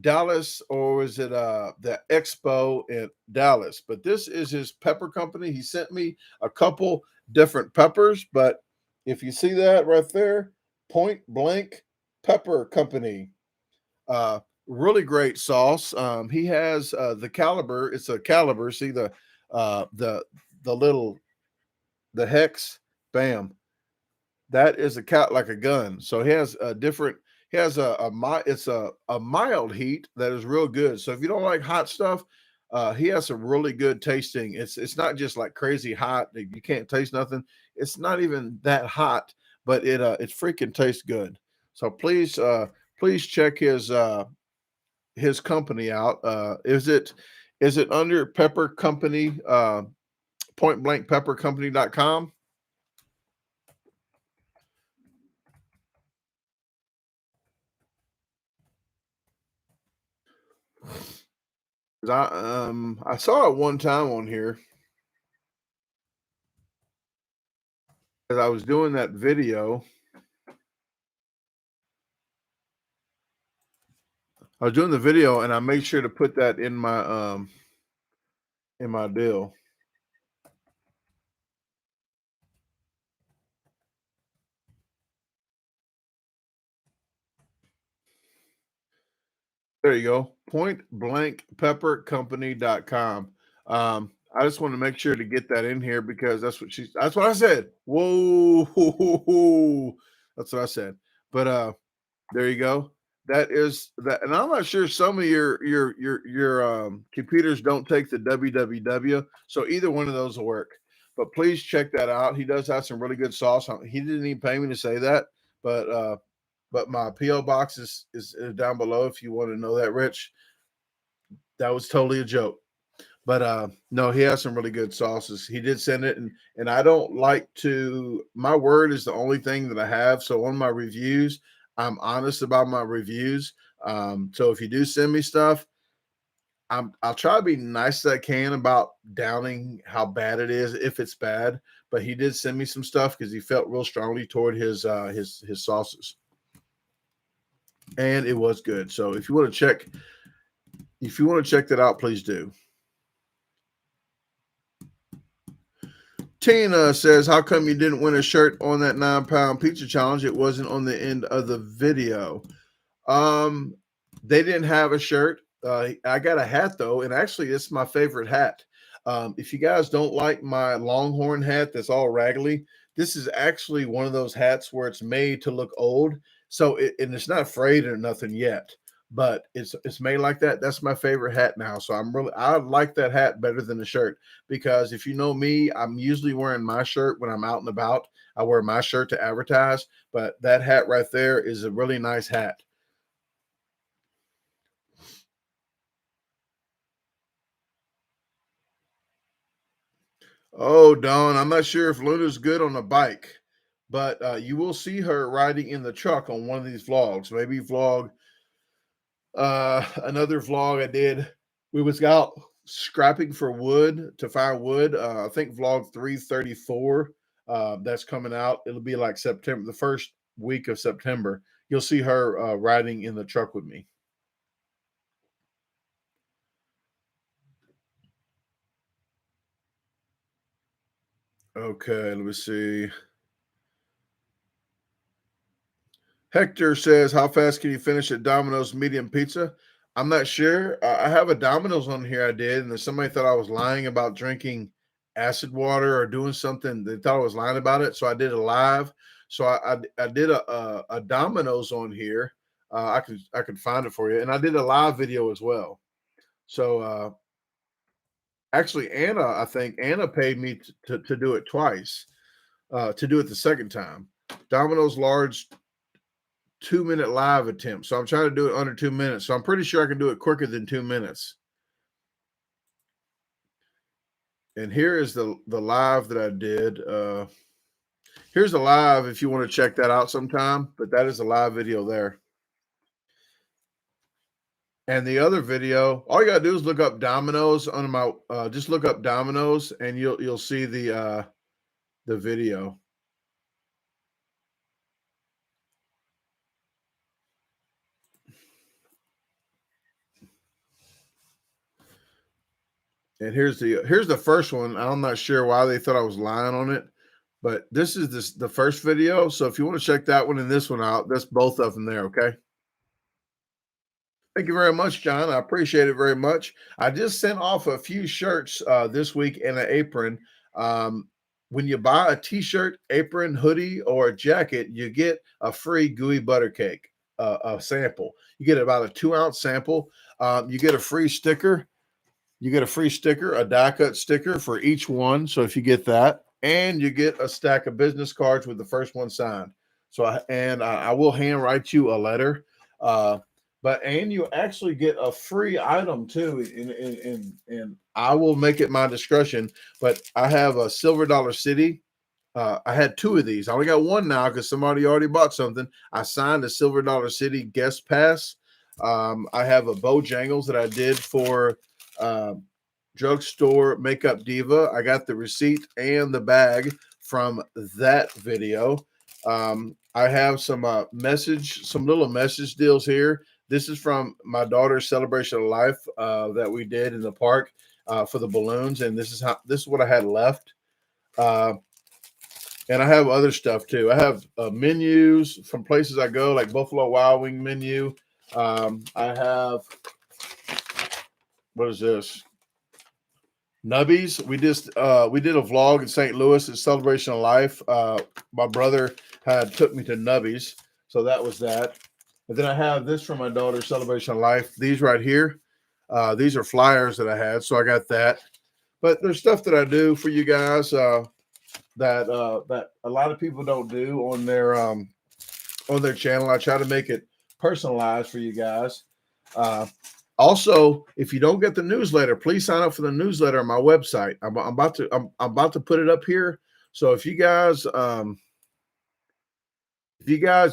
[SPEAKER 1] Dallas, or was it the Expo in Dallas? But this is his pepper company. He sent me a couple different peppers, but if you see that right there, Point Blank Pepper Company. Really great sauce. He has the caliber. It's a caliber. See the little the hex. Bam. That is a cat like a gun. So he has a different. He has it's a mild heat that is real good. So if you don't like hot stuff, he has some really good tasting. It's not just like crazy hot. You can't taste nothing. It's not even that hot, but it freaking tastes good. So please check his company out. Is it under Pepper Company, pointblankpeppercompany.com? I saw it one time on here as I was doing that video. I was doing the video and I made sure to put that in my deal. There you go. Pointblankpeppercompany.com. I just want to make sure to get that in here because that's what I said. Whoa. That's what I said. But there you go. That is that, and I'm not sure some of your computers don't take the www, so either one of those will work. But please check that out. He does have some really good sauce. He didn't even pay me to say that, but my PO box is down below if you want to know that, Rich. That was totally a joke. But no, he has some really good sauces. He did send it, and I don't like to. My word is the only thing that I have. So on my reviews, I'm honest about my reviews. So if you do send me stuff, I'll try to be nice as I can about downing how bad it is if it's bad. But he did send me some stuff because he felt real strongly toward his sauces, and it was good. So if you want to check that out, please do. Tina says, how come you didn't win a shirt on that 9-pound pizza challenge? It wasn't on the end of the video. They didn't have a shirt. I got a hat though, and actually it's my favorite hat. If you guys don't like my Longhorn hat that's all raggedy, this is actually one of those hats where it's made to look old. So and it's not frayed or nothing yet, but it's made like that. That's my favorite hat now. So I like that hat better than the shirt, because if you know me, I'm usually wearing my shirt when I'm out and about. I wear my shirt to advertise, but that hat right there is a really nice hat. Oh, Dawn, I'm not sure if Luna's good on a bike, but you will see her riding in the truck on one of these vlogs. Maybe vlog another vlog I did. We was out scrapping for wood to find wood. I think vlog 334 that's coming out. It'll be like September, the first week of September. You'll see her riding in the truck with me. Okay, let me see. Hector says, how fast can you finish a Domino's medium pizza? I'm not sure. I have a Domino's on here I did, and then somebody thought I was lying about drinking acid water or doing something. They thought I was lying about it. So I did a live. So I did a Domino's on here. I could find it for you. And I did a live video as well. So actually I think Anna paid me to do it twice, to do it the second time. Domino's large 2-minute live attempt. So I'm trying to do it under 2 minutes. So I'm pretty sure I can do it quicker than 2 minutes. And here is the live that I did. Here's a live if you want to check that out sometime, but that is a live video there. And the other video, all you gotta do is look up Domino's on my just look up Domino's and you'll see the video. And here's the first one. I'm not sure why they thought I was lying on it, but this is the first video. So if you want to check that one and this one out, that's both of them there, okay? Thank you very much, John. I appreciate it very much. I just sent off a few shirts this week and an apron. When you buy a t-shirt, apron, hoodie, or a jacket, you get a free gooey butter cake, a sample. You get about a 2-ounce sample. You get a free sticker. You get a free sticker, a die cut sticker for each one. So if you get that, and you get a stack of business cards with the first one signed. So I will handwrite you a letter. And you actually get a free item too, and I will make it my discretion. But I have a Silver Dollar City. I had 2 of these. I only got 1 now because somebody already bought something. I signed a Silver Dollar City guest pass. I have a Bojangles that I did for Drugstore Makeup Diva. I got the receipt and the bag from that video. I have some little message deals here. This is from my daughter's celebration of life that we did in the park for the balloons, and this is what I had left. And I have other stuff too. I have menus from places I go, like Buffalo Wild Wing menu. I have, what is this? Nubbies. We did a vlog in St. Louis at Celebration of Life. My brother took me to Nubbies, so that was that. And then I have this from my daughter's Celebration of Life. These right here. These are flyers that I had, so I got that. But there's stuff that I do for you guys that a lot of people don't do on their channel. I try to make it personalized for you guys. Also, if you don't get the newsletter, please sign up for the newsletter on my website. I'm about to put it up here. So if you guys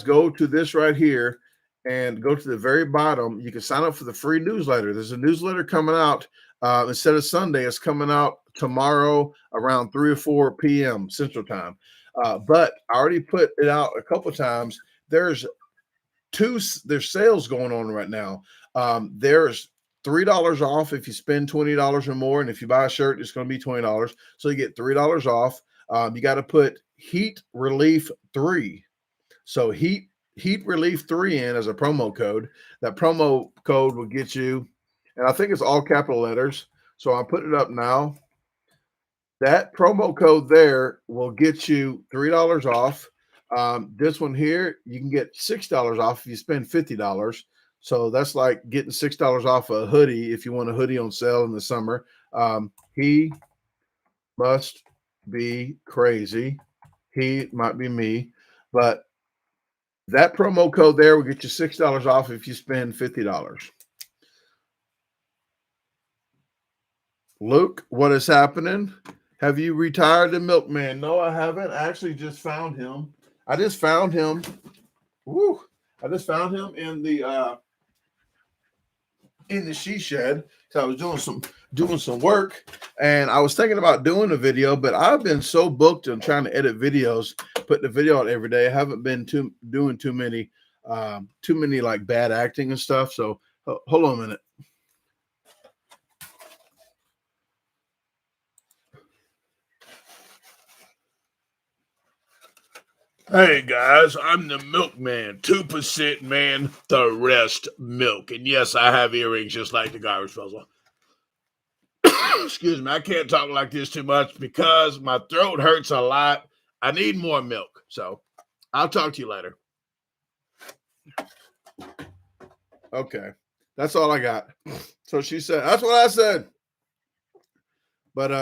[SPEAKER 1] go to this right here and go to the very bottom, you can sign up for the free newsletter. There's a newsletter coming out instead of Sunday. It's coming out tomorrow around 3 or 4 p.m. Central Time. But I already put it out a couple times. There's sales going on right now. There's $3 off if you spend $20 or more, and if you buy a shirt, it's going to be $20. So you get $3 off. You got to put Heat Relief 3. So Heat Relief 3 in as a promo code. That promo code will get you, and I think it's all capital letters. So I'll put it up now. That promo code there will get you $3 off. This one here, you can get $6 off if you spend $50. So that's like getting $6 off a hoodie if you want a hoodie on sale in the summer. He must be crazy. He might be me, but that promo code there will get you $6 off if you spend $50. Luke, what is happening? Have you retired the milkman? No, I haven't. I actually just found him. I just found him. Woo! I just found him in the she shed. So I was doing some work, and I was thinking about doing a video, but I've been so booked on trying to edit videos, put the video out every day. I haven't been doing too many like bad acting and stuff. So hold on a minute. Hey guys, I'm the milkman, 2% man, the rest milk. And yes, I have earrings just like the DaGarbageDisposal. Excuse me, I can't talk like this too much because my throat hurts a lot. I need more milk. So I'll talk to you later. Okay. That's all I got. So she said, that's what I said. But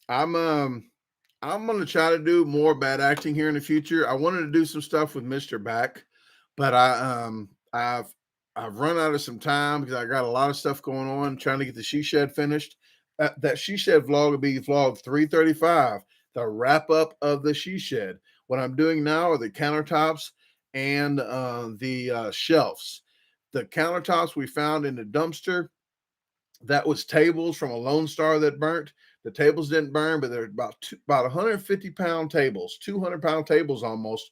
[SPEAKER 1] I'm gonna try to do more bad acting here in the future. I wanted to do some stuff with Mr. Back, but I've run out of some time because I got a lot of stuff going on trying to get the she shed finished. That she shed vlog will be vlog 335, the wrap up of the she shed. What I'm doing now are the countertops and the shelves. The countertops we found in the dumpster, that was tables from a Lone Star that burnt. The tables didn't burn, but they're about 150-pound tables, 200-pound tables almost.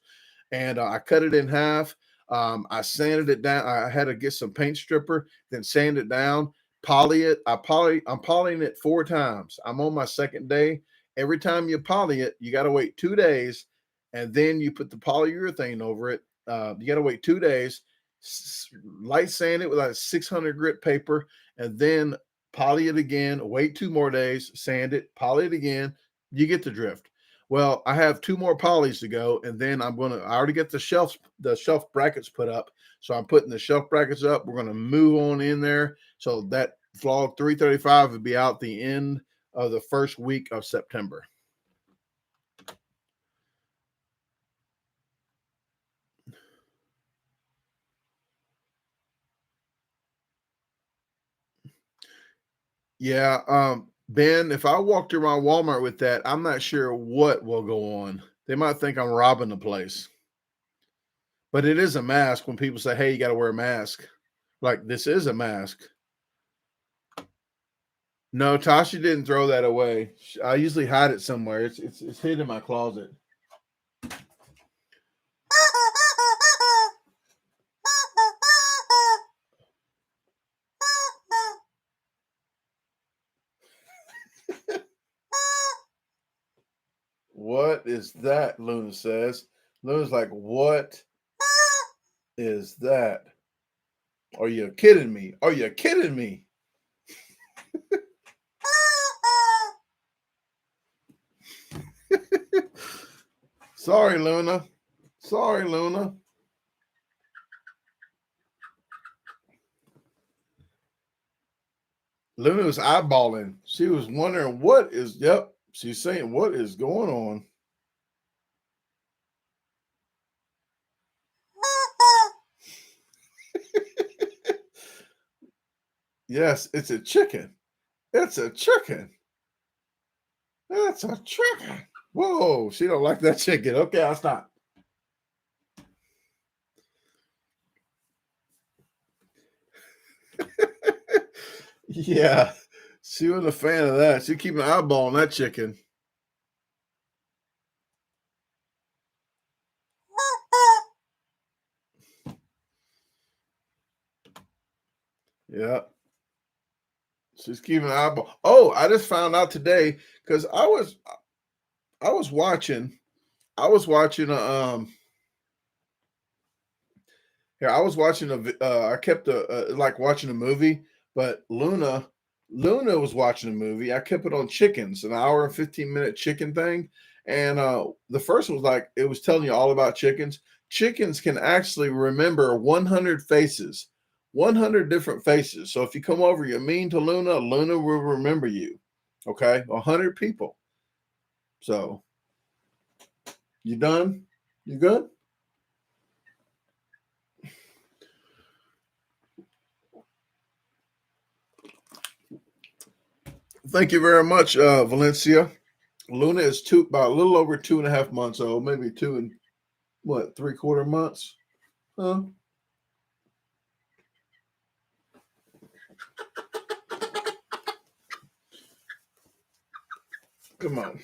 [SPEAKER 1] And I cut it in half. I sanded it down. I had to get some paint stripper, then sand it down, poly it. I'm polying it 4 times. I'm on my second day. Every time you poly it, you got to wait 2 days, and then you put the polyurethane over it. You got to wait 2 days, light sand it with like 600 grit paper, and then poly it again, wait 2 more days, sand it, poly it again. You get the drift. Well, I have 2 more polys to go, and then I already get the shelf brackets put up. So I'm putting the shelf brackets up. We're going to move on in there. So that vlog 335 will be out the end of the first week of September. Yeah, Ben, if I walked around Walmart with that, I'm not sure what will go on. They might think I'm robbing the place. But it is a mask when people say, hey, you got to wear a mask. Like, this is a mask. No, Tasha didn't throw that away. I usually hide it somewhere. It's hid in my closet. What is that? Luna says. Luna's like, what is that? Are you kidding me? Are you kidding me? Sorry, Luna. Sorry, Luna. Luna was eyeballing. She was wondering yep. She's saying, what is going on? Yes, it's a chicken. It's a chicken. It's a chicken. Whoa, she don't like that chicken. Okay, I'll stop. Yeah, she wasn't a fan of that. She keep an eyeball on that chicken. Yeah. She's keeping an eyeball. Oh, I just found out today because I was watching here. I was watching I kept like watching a movie, but Luna was watching a movie. I kept it on chickens, an hour and 15-minute chicken thing. And the first one was like, it was telling you all about chickens. Chickens can actually remember 100 faces, 100 different faces. So if you come over, you're mean to Luna, Luna will remember you. Okay. 100 people. So you done? You good? Thank you very much, Valencia. Luna is about a little over 2.5 months old, maybe 2 and 3/4 months. Huh? Come on.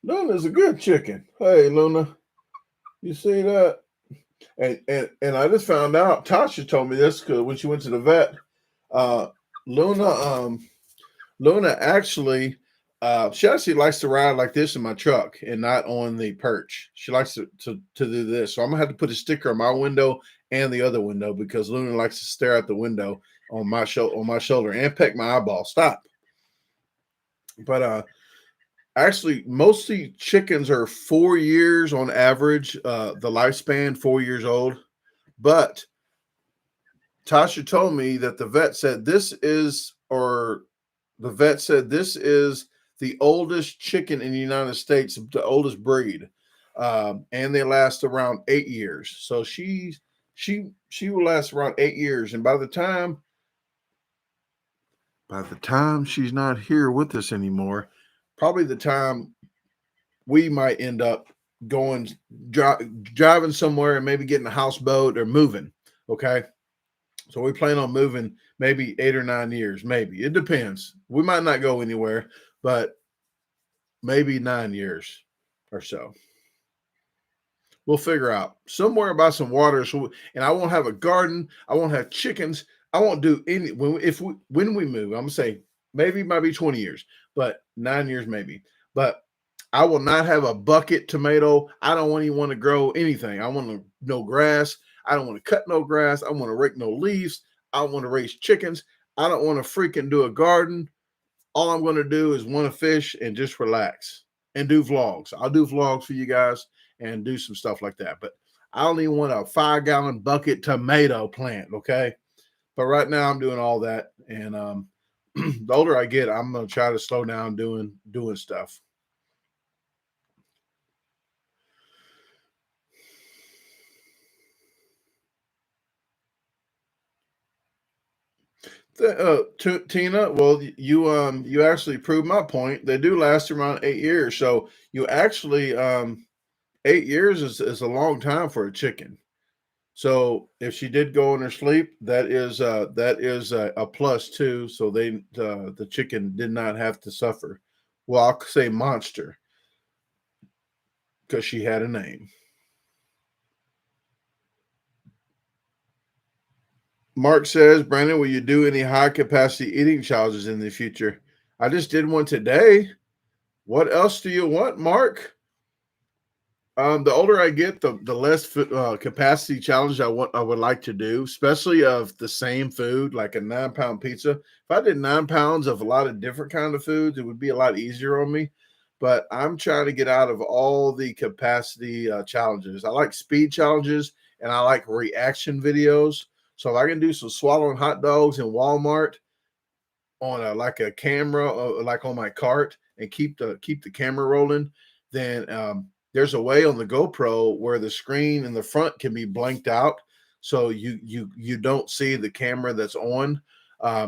[SPEAKER 1] Luna's a good chicken. Hey, Luna, you see that? And I just found out. Tasha told me this because when she went to the vet, Luna actually, she actually likes to ride like this in my truck and not on the perch. She likes to do this. So I'm gonna have to put a sticker on my window and the other window because Luna likes to stare out the window on my shoulder and peck my eyeball. Stop. But actually, mostly chickens are 4 years on average. The lifespan, 4 years old. But Tasha told me that the vet said this is the oldest chicken in the United States, the oldest breed, and they last around 8 years. So she will last around 8 years, and by the time she's not here with us anymore, probably the time we might end up driving somewhere and maybe getting a houseboat or moving. Okay. So we plan on moving maybe 8 or 9 years, maybe. It depends. We might not go anywhere, but maybe 9 years or so. We'll figure out somewhere by some water. And I won't have a garden. I won't have chickens. I won't do any. When we move, I'm gonna say maybe it might be 20 years, but 9 years maybe. But I will not have a bucket tomato. I don't even want to grow anything. I want no grass. I don't want to cut no grass. I don't want to rake no leaves. I don't want to raise chickens. I don't want to freaking do a garden. All I'm going to do is want to fish and just relax and do vlogs. I'll do vlogs for you guys and do some stuff like that. But I don't even want a 5-gallon bucket tomato plant, okay? But right now I'm doing all that. And the older I get, I'm going to try to slow down doing stuff. Tina, well, you actually proved my point. They do last around 8 years. So you actually 8 years is a long time for a chicken. So if she did go in her sleep, that is a plus too. So the chicken did not have to suffer. Well, I'll say monster because she had a name. Mark says, Brandon, will you do any high capacity eating challenges in the future? I just did one today. What else do you want, Mark? The older I get, the less capacity challenge I would like to do, especially of the same food, like a 9-pound pizza. If I did 9 pounds of a lot of different kind of foods, it would be a lot easier on me. But I'm trying to get out of all the capacity challenges. I like speed challenges and I like reaction videos. So if I can do some swallowing hot dogs in Walmart on a camera, like on my cart, and keep the camera rolling, then there's a way on the GoPro where the screen in the front can be blanked out, so you don't see the camera that's on.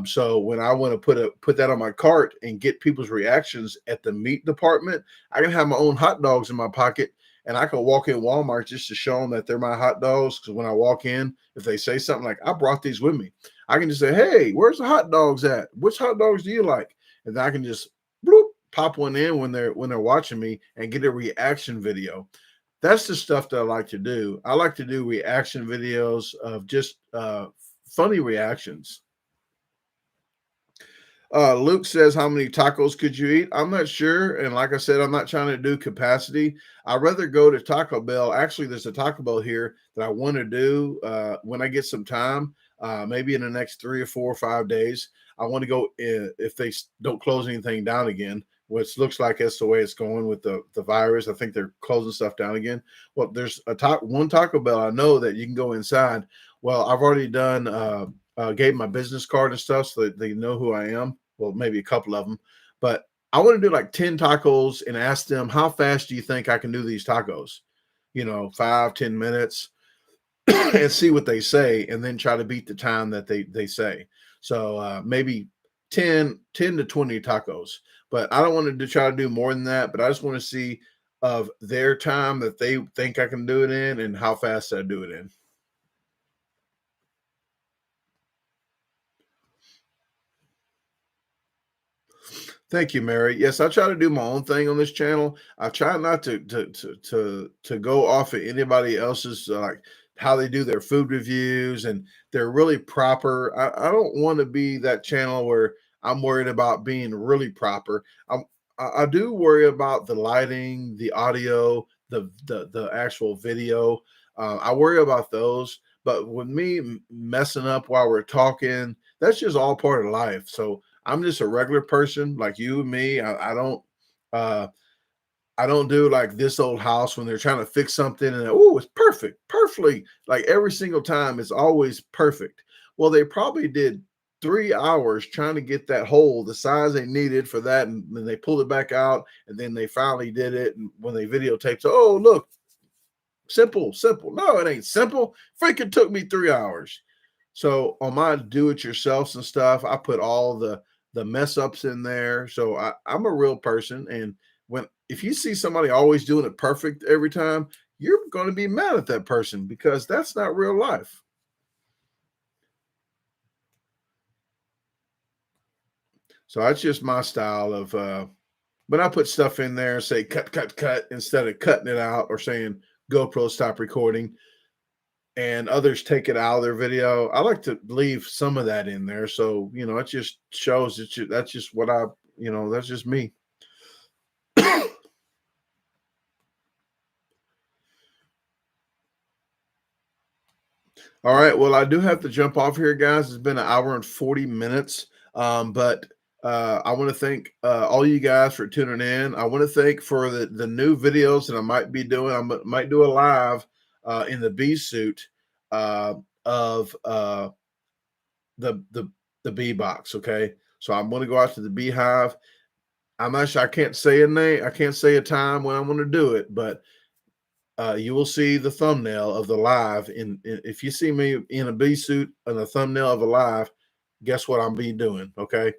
[SPEAKER 1] So when I want to put that on my cart and get people's reactions at the meat department, I can have my own hot dogs in my pocket. And I can walk in Walmart just to show them that they're my hot dogs. Because when I walk in, if they say something like, I brought these with me, I can just say, hey, where's the hot dogs at? Which hot dogs do you like? And then I can just bloop, pop one in when they're watching me and get a reaction video. That's the stuff that I like to do. I like to do reaction videos of just funny reactions. Luke says, how many tacos could you eat? I'm not sure. And like I said, I'm not trying to do capacity. I'd rather go to Taco Bell. Actually, there's a Taco Bell here that I want to do when I get some time, maybe in the next 3 or 4 or 5 days. I want to go if they don't close anything down again, which looks like that's the way it's going with the virus. I think they're closing stuff down again. Well, there's one Taco Bell I know that you can go inside. Well, I've already done gave my business card and stuff so that they know who I am. Well, maybe a couple of them, but I want to do like 10 tacos and ask them, how fast do you think I can do these tacos? 5-10 minutes and see what they say, and then try to beat the time that they say. So maybe 10 to 20 tacos, but I don't want to try to do more than that, but I just want to see of their time that they think I can do it in and how fast I do it in. Thank you, Mary. Yes, I try to do my own thing on this channel. I try not to go off of anybody else's like how they do their food reviews, and they're really proper. I don't want to be that channel where I'm worried about being really proper. I do worry about the lighting, the audio, the actual video. I worry about those. But with me messing up while we're talking, that's just all part of life. So I'm just a regular person like you and me. I don't do like This Old House when they're trying to fix something and oh, it's perfectly. Like every single time, it's always perfect. Well, they probably did 3 hours trying to get that hole the size they needed for that, and then they pulled it back out, and then they finally did it. And when they videotaped, oh look, simple. No, it ain't simple. Freaking took me 3 hours. So on my do-it-yourselfs and stuff, I put all the mess ups in there. So I'm a real person, and if you see somebody always doing it perfect every time, you're going to be mad at that person because that's not real life. So that's just my style of when I put stuff in there, say cut instead of cutting it out or saying GoPro stop recording, and others take it out of their video. I like to leave some of that in there. So, it just shows that's just what that's just me. All right. Well, I do have to jump off here, guys. It's been 1 hour and 40 minutes. But I want to thank all you guys for tuning in. I want to thank for the new videos that I might be doing. I might do a live in the bee suit of the bee box. Okay. So I'm going to go out to the beehive. I can't say a name. I can't say a time when I'm going to do it, but you will see the thumbnail of the live. If you see me in a bee suit and a thumbnail of a live, guess what I'm be doing? Okay.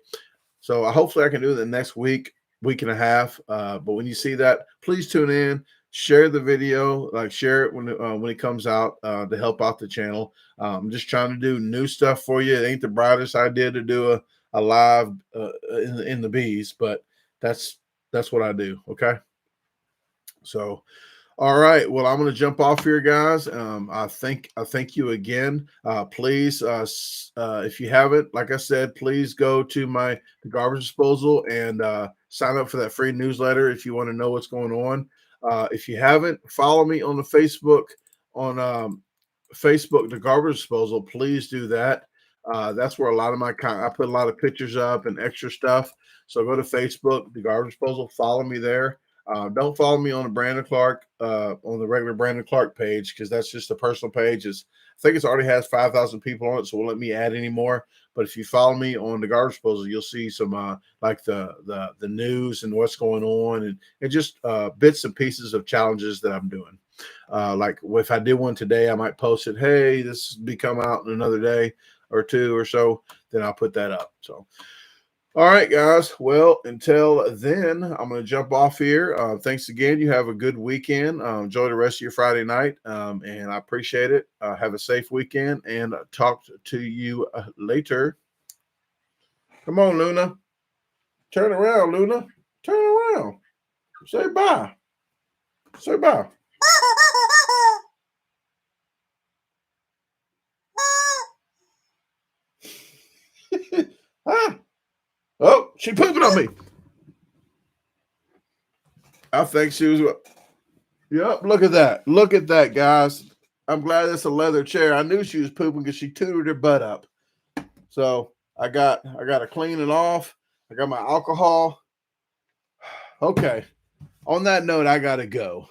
[SPEAKER 1] So hopefully I can do it the next week and a half. But when you see that, please tune in, share the video, share it when it comes out to help out the channel. I'm just trying to do new stuff for you. It ain't the brightest idea to do a live in the bees, but that's what I do. Okay. So, all right. Well, I'm going to jump off here, guys. I thank you again. Please, if you haven't, like I said, please go to my Garbage Disposal and sign up for that free newsletter if you want to know what's going on. If you haven't, follow me on the Facebook the Garbage Disposal. Please do that. That's where a lot of I put a lot of pictures up and extra stuff. So go to Facebook, the Garbage Disposal. Follow me there. Don't follow me on the Brandon Clark, on the regular Brandon Clark page, because that's just a personal page. I think it's already has 5,000 people on it, so won't let me add any more. But if you follow me on the Garbage Disposal, you'll see some like the news and what's going on, and just bits and pieces of challenges that I'm doing. Like if I did one today, I might post it. Hey, this will be coming out in another day or two or so. Then I'll put that up. So. All right, guys. Well, until then, I'm going to jump off here. Thanks again. You have a good weekend. Enjoy the rest of your Friday night, and I appreciate it. Have a safe weekend, and talk to you later. Come on, Luna. Turn around, Luna. Turn around. Say bye. Say bye. Ah. Oh, she pooping on me. I think she was. Yep, look at that. Look at that, guys. I'm glad it's a leather chair. I knew she was pooping because she tooted her butt up. So I got to clean it off. I got my alcohol. Okay. On that note, I got to go.